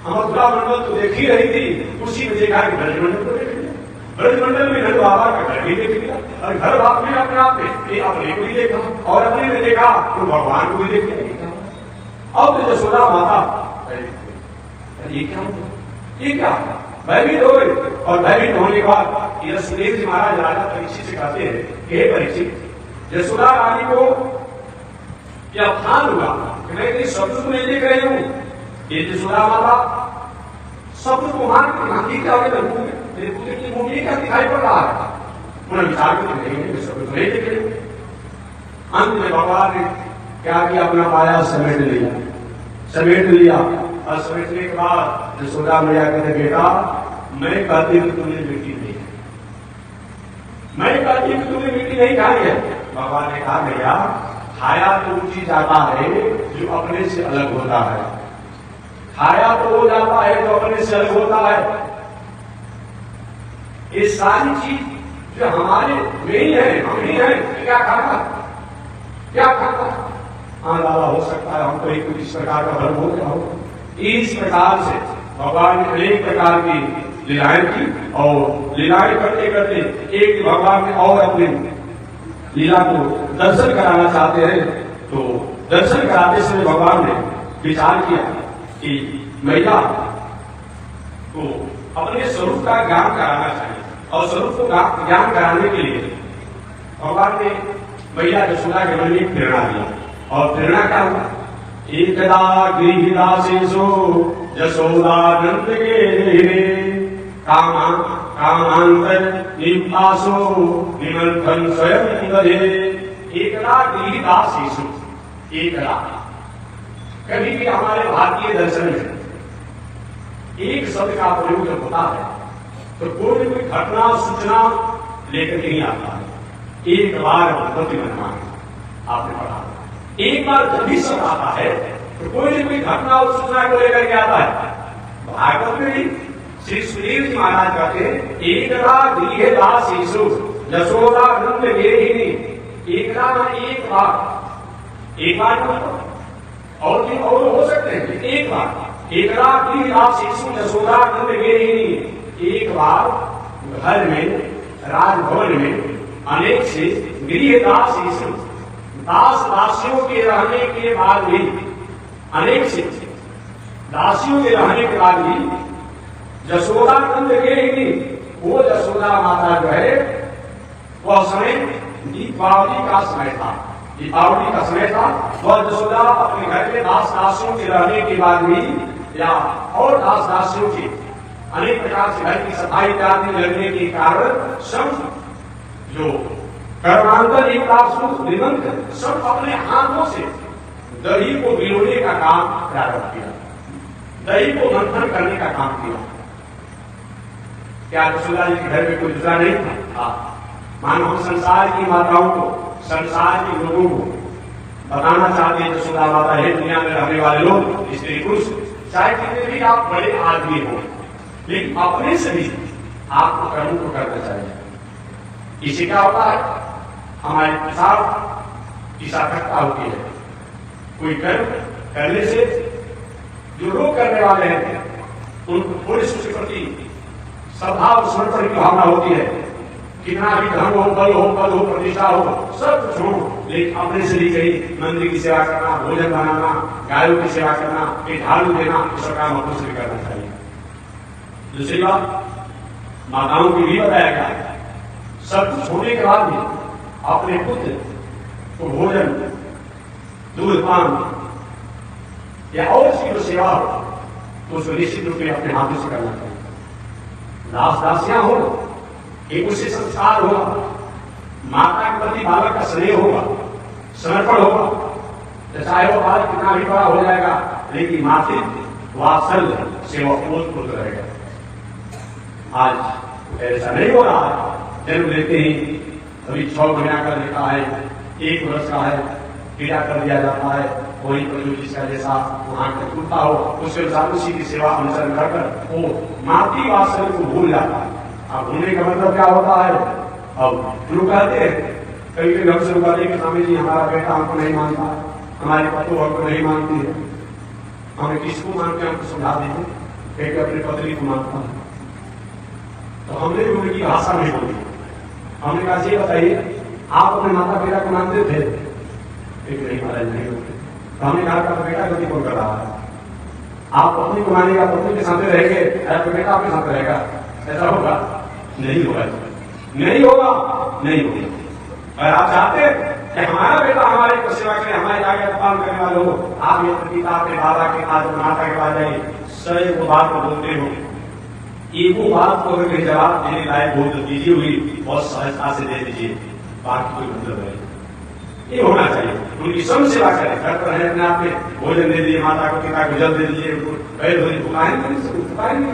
मथुरा मंडल तो देख ही रही थी, उसी में देखा कि ब्रज मंडल को देख लिया, ब्रज मंडल में नंद बाबा का घर भी देख लिया और घर बाप में अपने आप में ये अपने को भी देखा और अपने में देखा तो भगवान को भी देख लिया। अब तो यशोदा माता ये क्या ये क्या भयभीत हो गई और भयभीत होने के बाद ये सुदेव जी महाराज राजा परीक्षित से कहते हैं कि हे परीक्षित यशोदा रानी को क्या ध्यान हुआ कि मैं कहीं शब्द को नहीं देख रही हूँ। ये यशोदा माता शब्द को मान के क्या हो गया मेरे पुत्र की मुंह में क्या दिखाई पड़ रहा है। उन्होंने विचार को नहीं शब्द को नहीं देख रही। अंत में भगवान ने क्या किया अपना पाया समेट लिया और समेटने के बाद यशोदा मैया कहते बेटा मैं कहती हूँ तुमने मिट्टी नहीं खाई, मैं कहती हूँ तुमने मिट्टी नहीं खाई है। भगवान ने कहा भैया खाया तो वो चीज आता है जो अपने से अलग होता है, खाया तो वो जाता है जो अपने से अलग होता है। ये सारी चीज जो हमारे में ही है हम ही है क्या खाना हाँ दादा हो सकता है हमको एक इस प्रकार का भ्रम हो गया हो। इस प्रकार से भगवान ने अनेक प्रकार की लीलाएं की और लीलाएं करते करते एक भगवान ने और अपनी लीला को दर्शन कराना चाहते हैं। तो दर्शन कराते समय भगवान ने विचार किया कि मैया को अपने स्वरूप का ज्ञान कराना चाहिए और स्वरूप को ज्ञान कराने के लिए भगवान ने मैया यशोदा के मन में प्रेरणा दिया। और प्रेरणा क्या हुआ? एकदा गृहदासेषु यशोदानंद के कामांतर निपासो निमंथन स्वयं दधे। एकदा गृहदासेषु, एकदा कभी भी हमारे भारतीय दर्शन में एक शब्द का प्रयोग जब होता है तो कोई भी घटना सूचना लेकर के ही आता है। एक बार भगवती मनमान आपने पढ़ा, एक बार जब भी शब्द आता है तो कोई न कोई घटना और सूचना को लेकर के आता है। भागवत में भी श्री सुधीर जी महाराज कहते हैं एकदा गृहदासेषु यशोदानंद गेहिनी। एकदा एक बार, एक बार और भी और हो सकते हैं एक बार। एकदा गृहदासेषु यशोदानंद गेहिनी। एक बार घर में राजभवन में अनेक से गृहदासेषु दास दासियों के रहने के बाद भी, अनेक से दासियों के रहने के बाद भी यशोदानंद गेहिनी, वो यशोदा माता जो है वह समय दीपावली का समय था। दीपावली का समय था। वह यशोदा अपने घर में दास दासियों के रहने के बाद भी या और दास दासियों के अनेक प्रकार से घर की सफाई इत्यादि लगने के कारण सब जो कर्मांतर निबंध सब अपने हाथों से दही को भिगोने का काम प्रारंभ किया, दही को मंथन करने का काम किया। क्या यशोदा जी के घर में कोई दूसरा नहीं था? मानो हम संसार की माताओं को, संसार के लोगों को बताना चाहते हैं यशोदा माता है दुनिया में रहने वाले लोग, स्त्री पुरुष, चाहे कितने भी आप बड़े आदमी हो, लेकिन अपने से भी आपको कर्म को करना चाहिए। इसी क्या होता है? हमारे पेशाब की सार्थकता होती है। कोई कर्म करने से जो लोग करने वाले हैं उनको थोड़ी उसके प्रति श्रद्धा और समर्पण की भावना होती है। कितना भी धन हो, बल हो, पद हो, प्रतिष्ठा हो, सब कुछ हो, लेकिन अपने से भी कहीं मंदिर की सेवा करना, भोजन बनाना, गायों की सेवा करना, एक झाड़ू देना, सब काम अपने से भी करना चाहिए। दूसरी बात माताओं की भी बताया गया है, सब कुछ होने के बाद भी अपने पुत्र को भोजन, दूध पान या और उसकी जो सेवा हो तो उसको निश्चित रूप में अपने हाथों से करना चाहिए। दास दासियां हो, एक उससे संस्कार होगा, माता के प्रति बालक का स्नेह होगा, समर्पण होगा। चाहे वो बालक कितना भी बड़ा हो जाएगा लेकिन मातृत्व वात्सल्य सेवा ओतप्रोत रहेगा। आज ऐसा नहीं हो रहा है। जन्म लेते ही अभी 6 महीना का लेता है, 1 वर्ष का है, पीड़ा कर दिया जाता है, कोई जिसका जैसा वहां का टूटता हो उसके अनुसार उसी की सेवा अनुसरण कर वो मातृ वात्सल्य को भूल जाता है। अब भूलने का मतलब क्या होता है? अब शुरू कहते हैं, कभी कभी हम शुरू करते हैं कि स्वामी जी हमारा बेटा हमको नहीं मानता, हमारी पत्नी हमको नहीं मानती है। हमें किसको मानते हैं हमको समझा दीजिए। एक अपनी पत्नी को मानता है तो हमने भी उनकी भाषा नहीं बोली। हमने कहा ये बताइए आप अपने माता पिता को मानते थे? एक नहीं महाराज नहीं होते। तो हमने कहा आपका बेटा गति कौन कर रहा है? आप पत्नी को मानेगा, पत्नी के साथ रहेंगे, आपका बेटा आपके साथ रहेगा, ऐसा होगा? नहीं होगा, नहीं होगा, नहीं होगा। अगर आप चाहते हैं कि हमारा बेटा हमारे को सेवा करे, हमारे आगे पालन करने वाले हो, आप ये पिता अपने बाबा के पास, माता के पास जाइए, सही वो बात को बोलते हो, एक वो बात को अगर जवाब देने लायक हो तो दीजिए, हुई बहुत सहजता से दे दीजिए, बाकी कोई मतलब नहीं। ये होना चाहिए। उनकी सब सेवा करें, घर पर है अपने आप में भोजन दे दिए, माता को पिता को जल दे दीजिए, पैर धोनी पुकारेंगे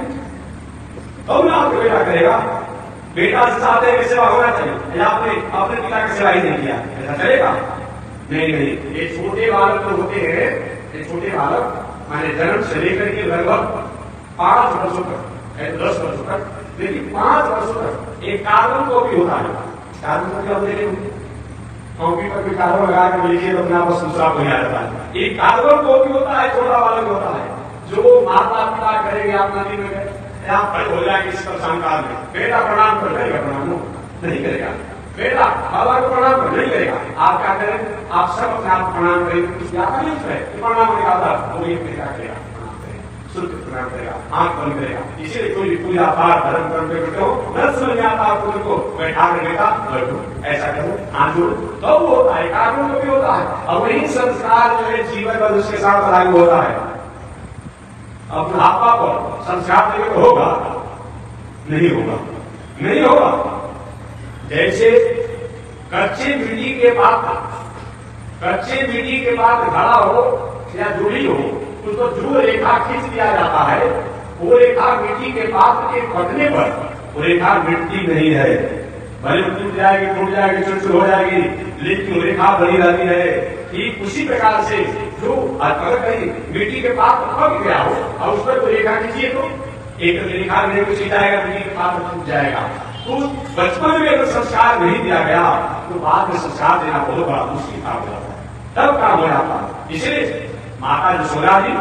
तो ना आपको बेटा करेगा। बेटा चाहते हैं कि सेवा होना चाहिए, आपने अपने पिता की सेवा ही नहीं किया, ऐसा चलेगा? नहीं नहीं। ये छोटे बालक तो होते हैं, ये छोटे बालक माने जन्म से लेकर के लगभग 5 वर्षों तक, 10 वर्षों तक, लेकिन 5 वर्षों तक एक कार्बन को भी होता है। कार्बन को क्या होते कॉपी पर कोई कार्बन लगा कर लिखिए तो अपने आप दूसरा हो जाता है। एक कार्बन को भी होता है, छोटा बालक होता है, जो माता पिता करेंगे आप नदी में गए, आप खड़े हो जाएंगे इस प्रसंग काल में, बेटा प्रणाम कर करेगा, प्रणाम नहीं करेगा, बेटा बाबा को प्रणाम कर नहीं करेगा, आप क्या करें, आप सब अपने आप प्रणाम करेंगे, कुछ ज्यादा नहीं है, प्रणाम निकालता वो एक बेटा करेगा, शुद्ध प्रणाम करेगा, आंख बंद करेगा। इसीलिए कोई भी पूजा पाठ धर्म कर्म करते हो, न समझ आता आपको, उनको बैठा कर बेटा बैठो, ऐसा करो, हाथ जोड़ो, तो वो होता है, कानून को भी होता है। और वही संस्कार जो है जीवन भर उसके साथ लागू होता है। अब बुढ़ापा पर संस्कार देने को होगा नहीं होगा, नहीं होगा। जैसे कच्चे मिट्टी के पात्र, कच्चे मिट्टी के पात्र खड़ा हो या जुड़ी हो, उसको जो रेखा खींच दिया जाता है, वो रेखा मिट्टी के पात्र के फटने पर वो रेखा मिट्टी नहीं है, भले टूट जाएगी, टूट जाएगी, चुरचुर हो जाएगी, लेकिन रेखा बनी रहती है। ठीक उसी प्रकार से जो अगर कहीं मिट्टी के पात्र फट गया हो और उस पर कोई रेखा खींचिए तो एक रेखा नहीं कुछ जाएगा, मिट्टी के पात्र टूट जाएगा। तो बचपन में अगर संस्कार नहीं दिया गया तो बाद में संस्कार देना बहुत बड़ा मुश्किल काम हो जाता है, तब काम हो जाता है। इसलिए माता यशोदा जी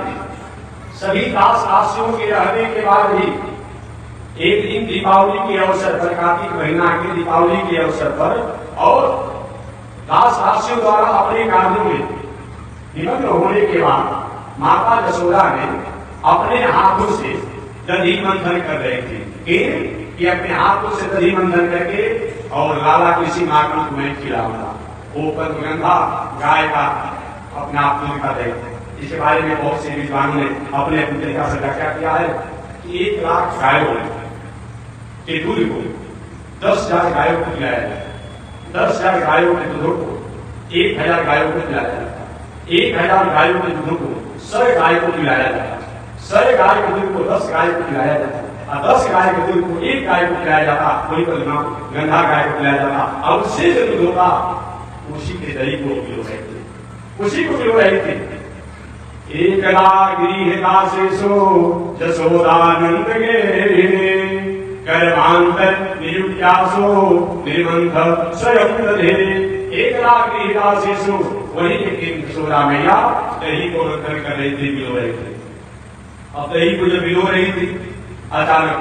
सभी दास दासियों के रहने के बाद भी एक दिन दीपावली के अवसर पर, कार्तिक महीना के दीपावली के अवसर पर, और दास दासियों द्वारा अपने कार्यों में निमग्न होने के बाद माता यशोदा ने अपने हाथों से दधी मंथन कर रहे थे कि अपने हाथों से दधी मंथन करके और लाला किसी मार्ग में खिलाऊंगा, वो पंचगंधा गाय का अपने आप दूध का देते। इसके बारे में बहुत से विद्वानों ने अपने अपने तरीका से व्याख्या किया है कि 1 लाख गायों के दूध को 10,000 गायों को पिलाया जाए, 10,000 गायों के दूध को 1,000 गायों को पिलाया जाता है, 1,000 गायों के दूध को 100 गाय को पिलाया जाता है, 100 गाय के दूध को 10 गाय को पिलाया जाता है, और 10 गाय के दूध को 1 गाय को पिलाया जाता, वही पर गंधा गाय को पिलाया जाता। और उससे जो दूध होता उसी के दही को पिलो रहे थे, उसी को पिलो रहे थे। एकला गृहदासेषु यशोदानंद गे गर्भांतर नियुक्त्यासो निर्बंध स्वयं दधे। एकला गृहदासेषु, वही एक दिन यशोदा मैया दही को मंथन कर रही थी, पिलो रही थी। अब दही को जब पिलो रही थी, अचानक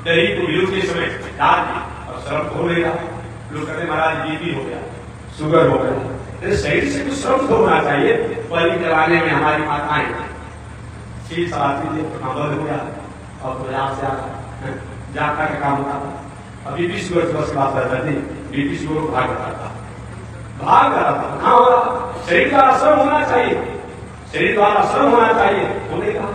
दही को पिलोते समय डाल दी और श्रम हो गया। लोग कहते महाराज बीपी हो गया, शुगर हो गया, शरीर से कुछ श्रम तो होना चाहिए। पहले जमाने में हमारी माताएं शीश आती थी, बंद हो गया और प्रयास से जाता का काम होता था। अभी 20 वर्ष की बात करता थी, 20 वर्ष भाग रहा था, भाग रहा था। हाँ हो रहा, शरीर द्वारा श्रम होना चाहिए, शरीर द्वारा श्रम होना चाहिए, होने का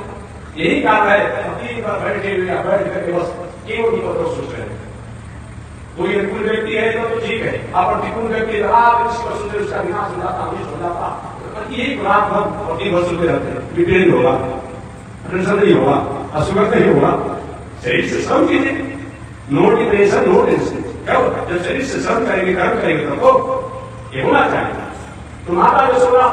यही कारण है। अभी बैठे हुए बैठ करके बस केवल की बात सोच रहे हैं। कोई अनुकूल व्यक्ति है तो ठीक है, आप प्रतिकूल व्यक्ति उसका विनाश हो जाता, अनिष्ट हो जाता। यही रात भर प्रति वर्ष होते रहते हैं, बीपी नहीं होगा, टेंशन नहीं होगा, असुगर नहीं होगा। शरीर से श्रम कीजिए, नो डिप्रेशन नो टेंशन। क्या होता है जब शरीर से श्रम करेंगे, कर्म करेंगे तो ये होना चाहिए। तो माता यशोदा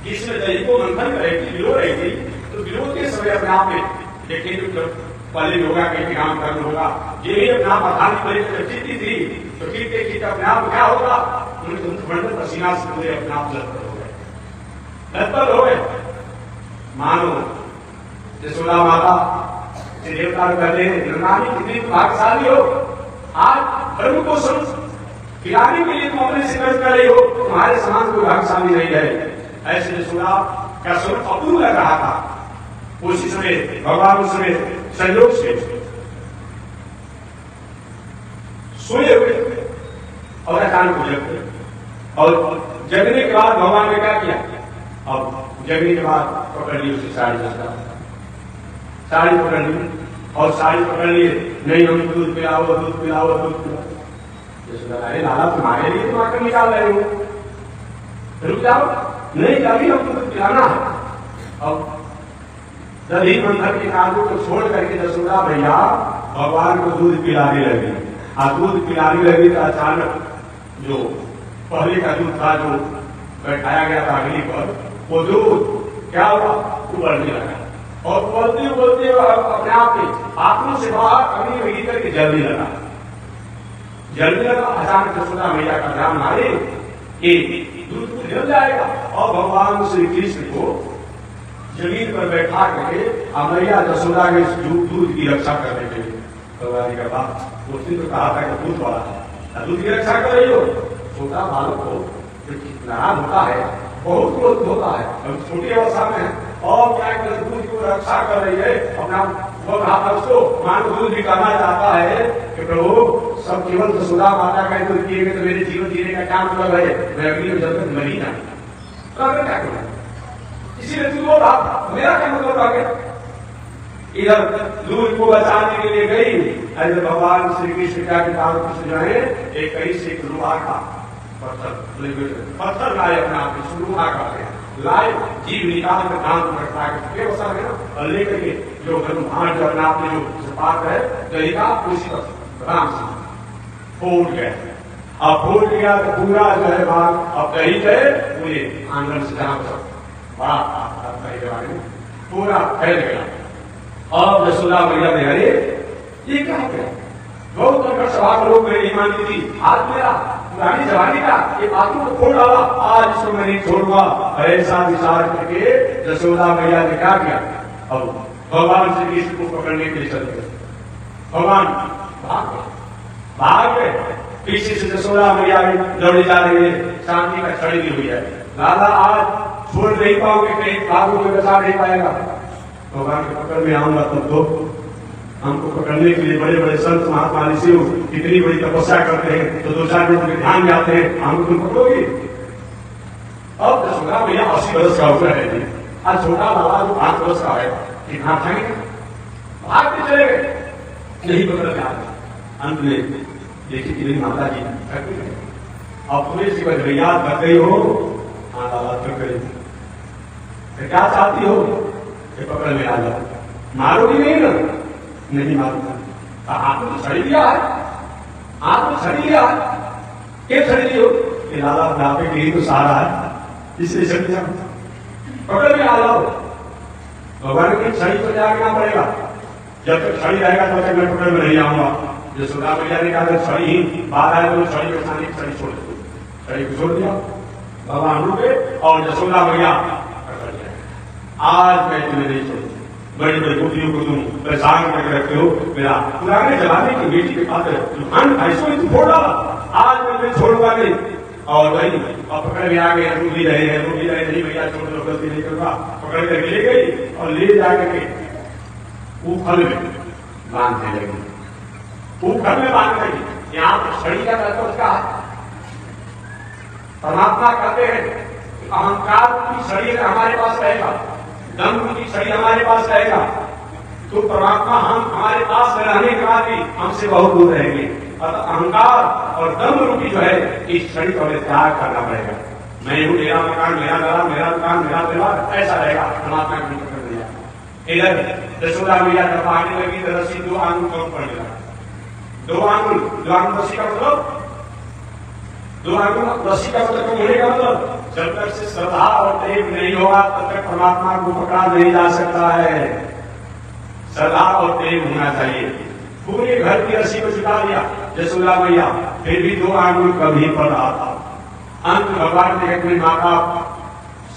जिसमें दही को मंथन कर रही थी, बिलो रही थी, तो बिलोते समय अपने आप में देखेंगे पहले होगा कहीं काम करना होगा, ये भी अपने आप अखानी परिचय जीती थी, तो खींचते खींचते अपने आप क्या होगा, उनके मुखमंडल पसीना से पूरे अपने आप लतपत हो गए, लतपत हो गए। मानो यशोदा माता से देवता कहते हैं, नंदानी कितनी भाग्यशाली हो, आज धर्म को खिलाने के लिए तुम अपने से कर रही हो, तुम्हारे समान कोई भाग्यशाली नहीं है। ऐसे यशोदा का स्वरूप अपूर्व लग रहा था। उसी समय भगवान उस समय संयोग से सोए हुए और अचानक को जग गए, और जगने के बाद भगवान ने क्या किया, अब जगने के बाद पकड़ ली उसकी साड़ी, साड़ी पकड़ ली और साड़ी पकड़ लिए, नहीं हम दूध पिलाओ, दूध पिलाओ, दूध पिलाओ। अरे लाला तुम्हारे लिए तुम आकर निकाल रहे हो, रुक जाओ, नहीं अभी हमको दूध पिलाना है। अब दही मंथन के कार्यों को छोड़ करके यशोदा भैया भगवान को दूध पिलाने लगी। दूध पिलाने लगी तो अचानक जो पहले का दूध था जो बैठाया गया था अग्नि पर, वो दूध क्या हुआ, उबलने लगा, और उबलते उबलते अपने आप में हाथों से बाहर अग्नि में गिर करके जलने लगा, जलने लगा। अचानक यशोदा मैया का ध्यान आए कि दूध जल जाएगा, और भगवान श्री कृष्ण को जमीन पर बैठा करके मैया यशोदा के दूध की रक्षा करने के लिए भगवान का बात उस दिन तो कहा था कि दूध वाला है, दूध की रक्षा कर रही हो। छोटा बालक को नाराज होता है, बहुत क्रोध होता है, अब छोटी अवस्था में है और क्या दूध की रक्षा कर रही है, अपना वो कहा था उसको मान दूध भी करना चाहता है कि प्रभु सब केवल यशोदा माता का दूध पिएंगे तो मेरे जीवन जीने का क्या मतलब है, मैं अगली में जब तक मर ही जाऊंगा तो क्या करूंगा, इसीलिए तू बोल रहा मेरा क्या मतलब आ गया। इधर दूध को बचाने के लिए गई, अरे भगवान श्री कृष्ण क्या के काल कृष्ण जो है एक कहीं से एक लोहा का पत्थर लाए अपने आप में लोहा का लाए, जीव निकाल कर काम करता है व्यवस्था है ना, और लेकर के जो हाथ जो अपने आप में जो पाप है दही का उसी पर राम से फूट गया। अब फूट गया तो पूरा जो है भाग अब दही गए पूरे आंगन से जहां बड़ा दही के बारे में पूरा फैल गया। अब यशोदा मैया ने अरे ये क्या हो गया, बहुत अंकर सभा के लोग मेरी मानती थी, हाथ मेरा पुरानी जवानी का ये बातों को खोल डाला, आज इसको मैं नहीं छोड़ूंगा। ऐसा विचार करके यशोदा मैया ने क्या किया, अब भगवान श्री कृष्ण को पकड़ने के लिए चल गए। भगवान भाग गए, पीछे से यशोदा मैया दौड़ी जा रही है, शांति का छड़ी दी हुई है, लाला आज छोड़ नहीं पाओगे, कहीं भागो में बचा नहीं पाएगा। भगवान के पकड़ में आऊंगा तुम तो हमको पकड़ने के लिए बड़े बड़े संत महात्मा ऋषि कितनी बड़ी तपस्या करते हैं तो 2-4 मिनट में ध्यान में आते हैं, हमको तुम पकड़ोगी। अब यशोदा भैया 80 वर्ष का उम्र है जी, आज छोटा बाबा जो 5 वर्ष का है कितना खाएंगे, भागते चले गए, नहीं पकड़ में आते। अंत में देखिए कि मेरी माता जी अब तुम्हें से याद कर गई हो, हाँ दादा थक गई, क्या चाहती हो कि पकड़ में आ जाओ, मारोगी नहीं ना, नहीं मारूंगा। आपने तो छड़ी लिया है, आपने छड़ी लिया है, क्या छड़ी ली हो कि लाला बुढ़ापे के लिए तो सहारा है इसलिए छड़ी लिया, पकड़ में आ जाओ। भगवान की छड़ी तो त्यागना पड़ेगा, जब तक छड़ी रहेगा तब तक मैं पकड़ में नहीं आऊंगा। यशोदा मैया ने कहा छड़ी ही बात आए तो छड़ी के सामने छड़ी छोड़ दो, छड़ी को छोड़ दिया, भगवान रुके और यशोदा मैया पकड़ लिया। आज मैं तुम्हें नहीं छोड़ूंगा, बड़ी बड़ी बुद्धियों को तुम परेशान करके रखते हो, मेरा पुराने जमाने की बेटी के पास ऐसो तुम छोड़ डाला, आज मैं तुम्हें छोड़ूंगा नहीं। और वही अब पकड़ में आ गए, रूप भी रहे हैं, नहीं भैया छोड़ दो, गलती नहीं करूंगा, पकड़ कर ले गई और ले जाकर के ऊखल में बांधने लगी, ऊखल में बांध लगी। यहाँ पर छड़ी का तत्व क्या है, परमात्मा कहते हैं अहंकार की शरीर हमारे पास रहेगा, दम्भ की छड़ी हमारे पास रहेगा तो परमात्मा हम हमारे पास रहने के बाद भी हमसे बहुत दूर रहेंगे। अतः अहंकार और दम्भ रूपी जो है इस छड़ी को हमें त्याग करना पड़ेगा। मैं हूं, मेरा मकान, मेरा दला, मेरा दुकान, मेरा परिवार, ऐसा रहेगा, परमात्मा को पकड़ लिया। इधर यशोदा मैया जब आने लगी तो रस्सी 2 आंगुल कम पड़ गया, 2 आंगुल रस्सी का मतलब 2 आंगुल रस्सी का मतलब कम होने का मतलब जब तक से श्रद्धा और प्रेम नहीं होगा तब तक परमात्मा को पकड़ा नहीं जा सकता है। श्रद्धा और प्रेम होना चाहिए। पूरे घर की रस्सी को छुटा लिया यशोदा मैया, फिर भी 2 आंगुल कम ही पड़ रहा था। अंत भगवान ने अपनी माता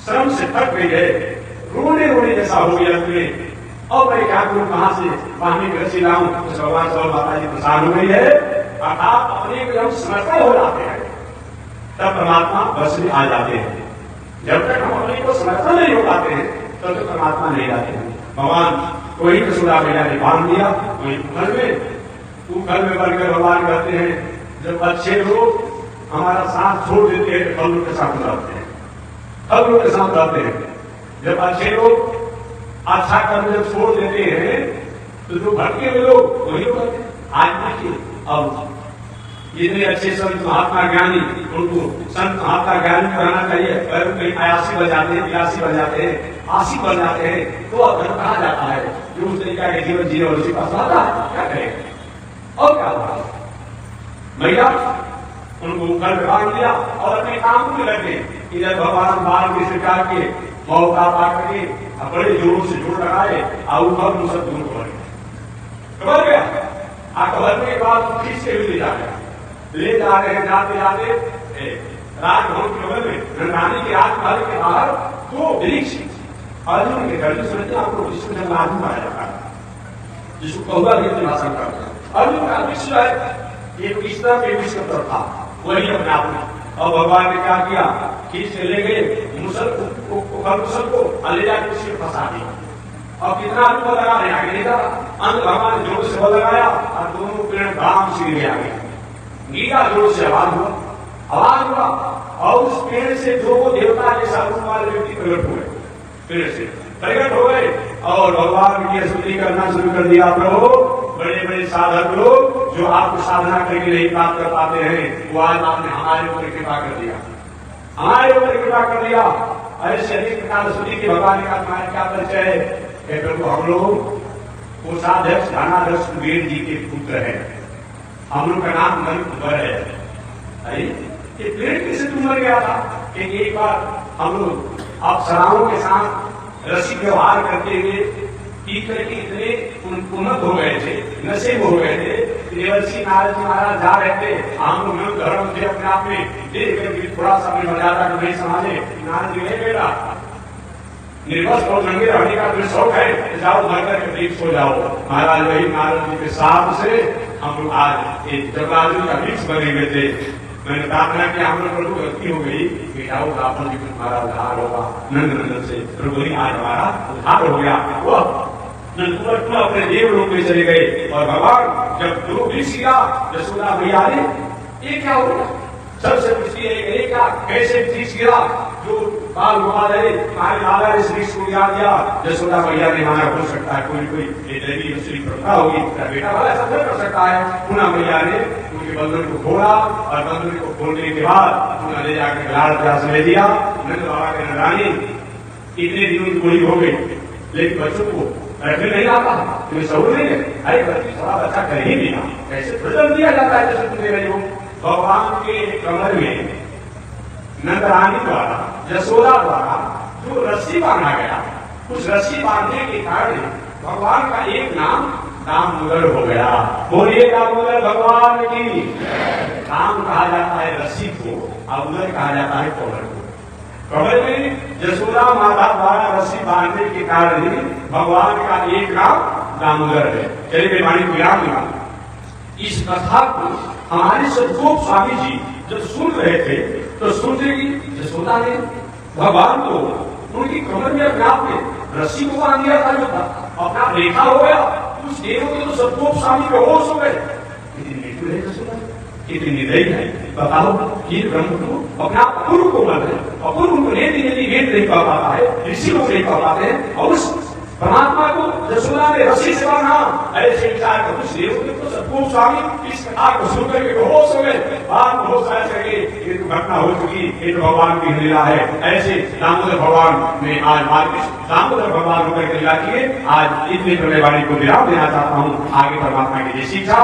श्रम से थक गई है, रोने रोने जैसा हो गया तुम्हें, और मैं क्या करूं, कहां से पानी की रस्सी लाऊं, तो भगवान सब माता जी परेशान हो गई है। अर्थात अपने को जब समर्पण हो जाते हैं तब परमात्मा बस में आ जाते हैं। जब तक हम अपने को समर्थन नहीं हो पाते हैं तब तक परमात्मा नहीं आते हैं। भगवान कोई यशोदा मैया ने बांध दिया वही घर में बढ़कर भगवान कहते हैं जब अच्छे लोग हमारा साथ छोड़ देते हैं तो फलों के साथ रहते हैं, फलों के साथ रहते हैं। जब अच्छे लोग अच्छा कर्म जब छोड़ देते हैं तो जो भटके हुए लोग वही लोग करते हैं। आज देखिए अब जितने अच्छे संत महात्मा ज्ञानी, उनको संत महात्मा ज्ञानी कराना चाहिए, अगर कहीं अयासी बन जाते हैं, 82 बन जाते हैं, 80 बन जाते हैं तो अब धर्म कहा जाता है जो उस तरीका के जीवन जीने और उसी पास आता है, क्या करेगा और क्या होगा। भैया उनको घर में बांध दिया और अपने काम में लग गए। इधर भगवान बाल की स्वीकार के मौका पा करके बड़े जोरों से जोर लगाए और मुसद दूर खबर गया। खबरने के बाद खींच के ले जा रहे ले जा रहे हैं, जाते जाते राजभवन के बगल में रानी के राजमहल के बाहर 2 वृक्ष अर्जुन के घर में सुनते आपको विष्णु जन्म आदमी पाया जाता है, जिसको कहुआ भी भाषण करते हैं। अर्जुन का विष्णु है एक इस तरह के विष्णु पर था, वही अपने आप में। और भगवान ने क्या किया, खींच के ले गए मुसल को ले जाकर उसी में फंसा दिया। और कितना आदमी को लगा रहे आगे नहीं जा रहा। अंत भगवान ने जोर से बल लगाया और दोनों पेड़ राम सीधे में आ गए। गीता जोर से आवाज हुआ और उस पेड़ से दो देवता जैसा रूप वाले व्यक्ति प्रकट हुए, पेड़ से प्रकट हो गए और भगवान की स्तुति करना शुरू कर दिया। प्रभु, बड़े बड़े साधक लोग जो आपको साधना करके नहीं प्राप्त कर पाते हैं, वो आज आपने हमारे ऊपर कृपा कर दिया, हमारे ऊपर कृपा कर दिया। ऐसे अनेक प्रकार स्तुति के भगवान का तुम्हारा क्या परिचय है? प्रभु, हम लोग कोषाध्यक्ष धनाध्यक्ष कुबेर जी के पुत्र है, हम लोग का नाम नंदकुबर है। ये पेड़ कैसे तुम मर गया था? कि एक बार हम लोग अप्सराओं के साथ रसिक व्यवहार करते हुए पी करके इतने उन्नत हो गए थे, नशे में हो गए थे, देवर्षि नारद जी महाराज जा रहे थे, हम लोग धर्म थे अपने आप में, देख करके थोड़ा सा अपनी मर्यादा को नहीं समझे। नारद जी ने बेटा निर्वस्त्र और नंगे रहने का तुम्हें शौक है, जाओ मर करके ठीक सो जाओ। महाराज वही नारद जी के साथ से हम लोग आज एक जबराजू का वृक्ष बने हुए थे। मैंने प्रार्थना किया, हम लोग प्रभु गलती हो गई, बेटाओ रावण जी को तुम्हारा उद्धार होगा नंद नंदन से। प्रभु ने आज हमारा उद्धार हो गया। वह नंदकुबर अपने देवलोक में चले गए और भगवान जब दो वृक्ष गिरा, यशोदा मैया ने ये क्या हो गया, सबसे पूछती है क्या कैसे वृक्ष गिरा, जो बाल घुमा रहे हमारे दादा ने इस वृक्ष को गिरा दिया। यशोदा मैया ने माना हो सकता है कोई देवी श्री प्रथा होगी, बेटा वाला ऐसा कर सकता है। पुनः मैया ने उनके बंधन को खोला और बंधन को खोलने के बाद पुनः ले जाकर लाल प्यास ले दिया। नंद बाबा के नंदानी इतने दिनों की बूढ़ी हो गई, लेकिन बच्चों को रखने नहीं आता, तुम्हें सहूर नहीं है। अरे बच्ची थोड़ा बच्चा कर ही नहीं, कैसे प्रजन दिया जाता है जैसे तुम दे रही हो। भगवान के कमर में नंदरानी द्वारा यशोदा द्वारा जो रस्सी बांधा गया, उस रस्सी बांधने के कारण भगवान का एक नाम दामोदर हो गया। बोलिए दामोदर भगवान की। दाम कहा जाता है रस्सी को, और उदर कहा जाता है कमर को। कमर में यशोदा माता द्वारा रस्सी बांधने के कारण भगवान का एक नाम दामोदर है। चलिए मेरी वाणी को विराम दूंगा। इस कथा को हमारे सदगोप स्वामी जी जब सुन रहे थे तो सुनते कि यशोदा ने भगवान को उनकी कमर में अपने आप में रस्सी को बांध दिया था, जो था अपना रेखा हो गया। उस देव के तो सदगोप स्वामी के होश हो गए। कितनी निर्दयी है, बताओ कि ब्रह्म को अपना अपूर्व को मत है, अपूर्व को यदि वेद नहीं पा पाता है, ऋषि लोग नहीं पा पाते हैं, और उस परमात्मा को यशोदा ने रस्सी से बांधा। ऐसे विचार कर कुछ देव तो सदगुरु स्वामी इस कथा को सुनकर के होश हो गए। बात होश आया सके, ये तो घटना हो चुकी, ये तो भगवान की लीला है। ऐसे दामोदर भगवान ने आज दामोदर भगवान होकर के लीला किए। आज इतनी करने वाली को विराम देना चाहता हूँ। आगे परमात्मा की जय शिक्षा।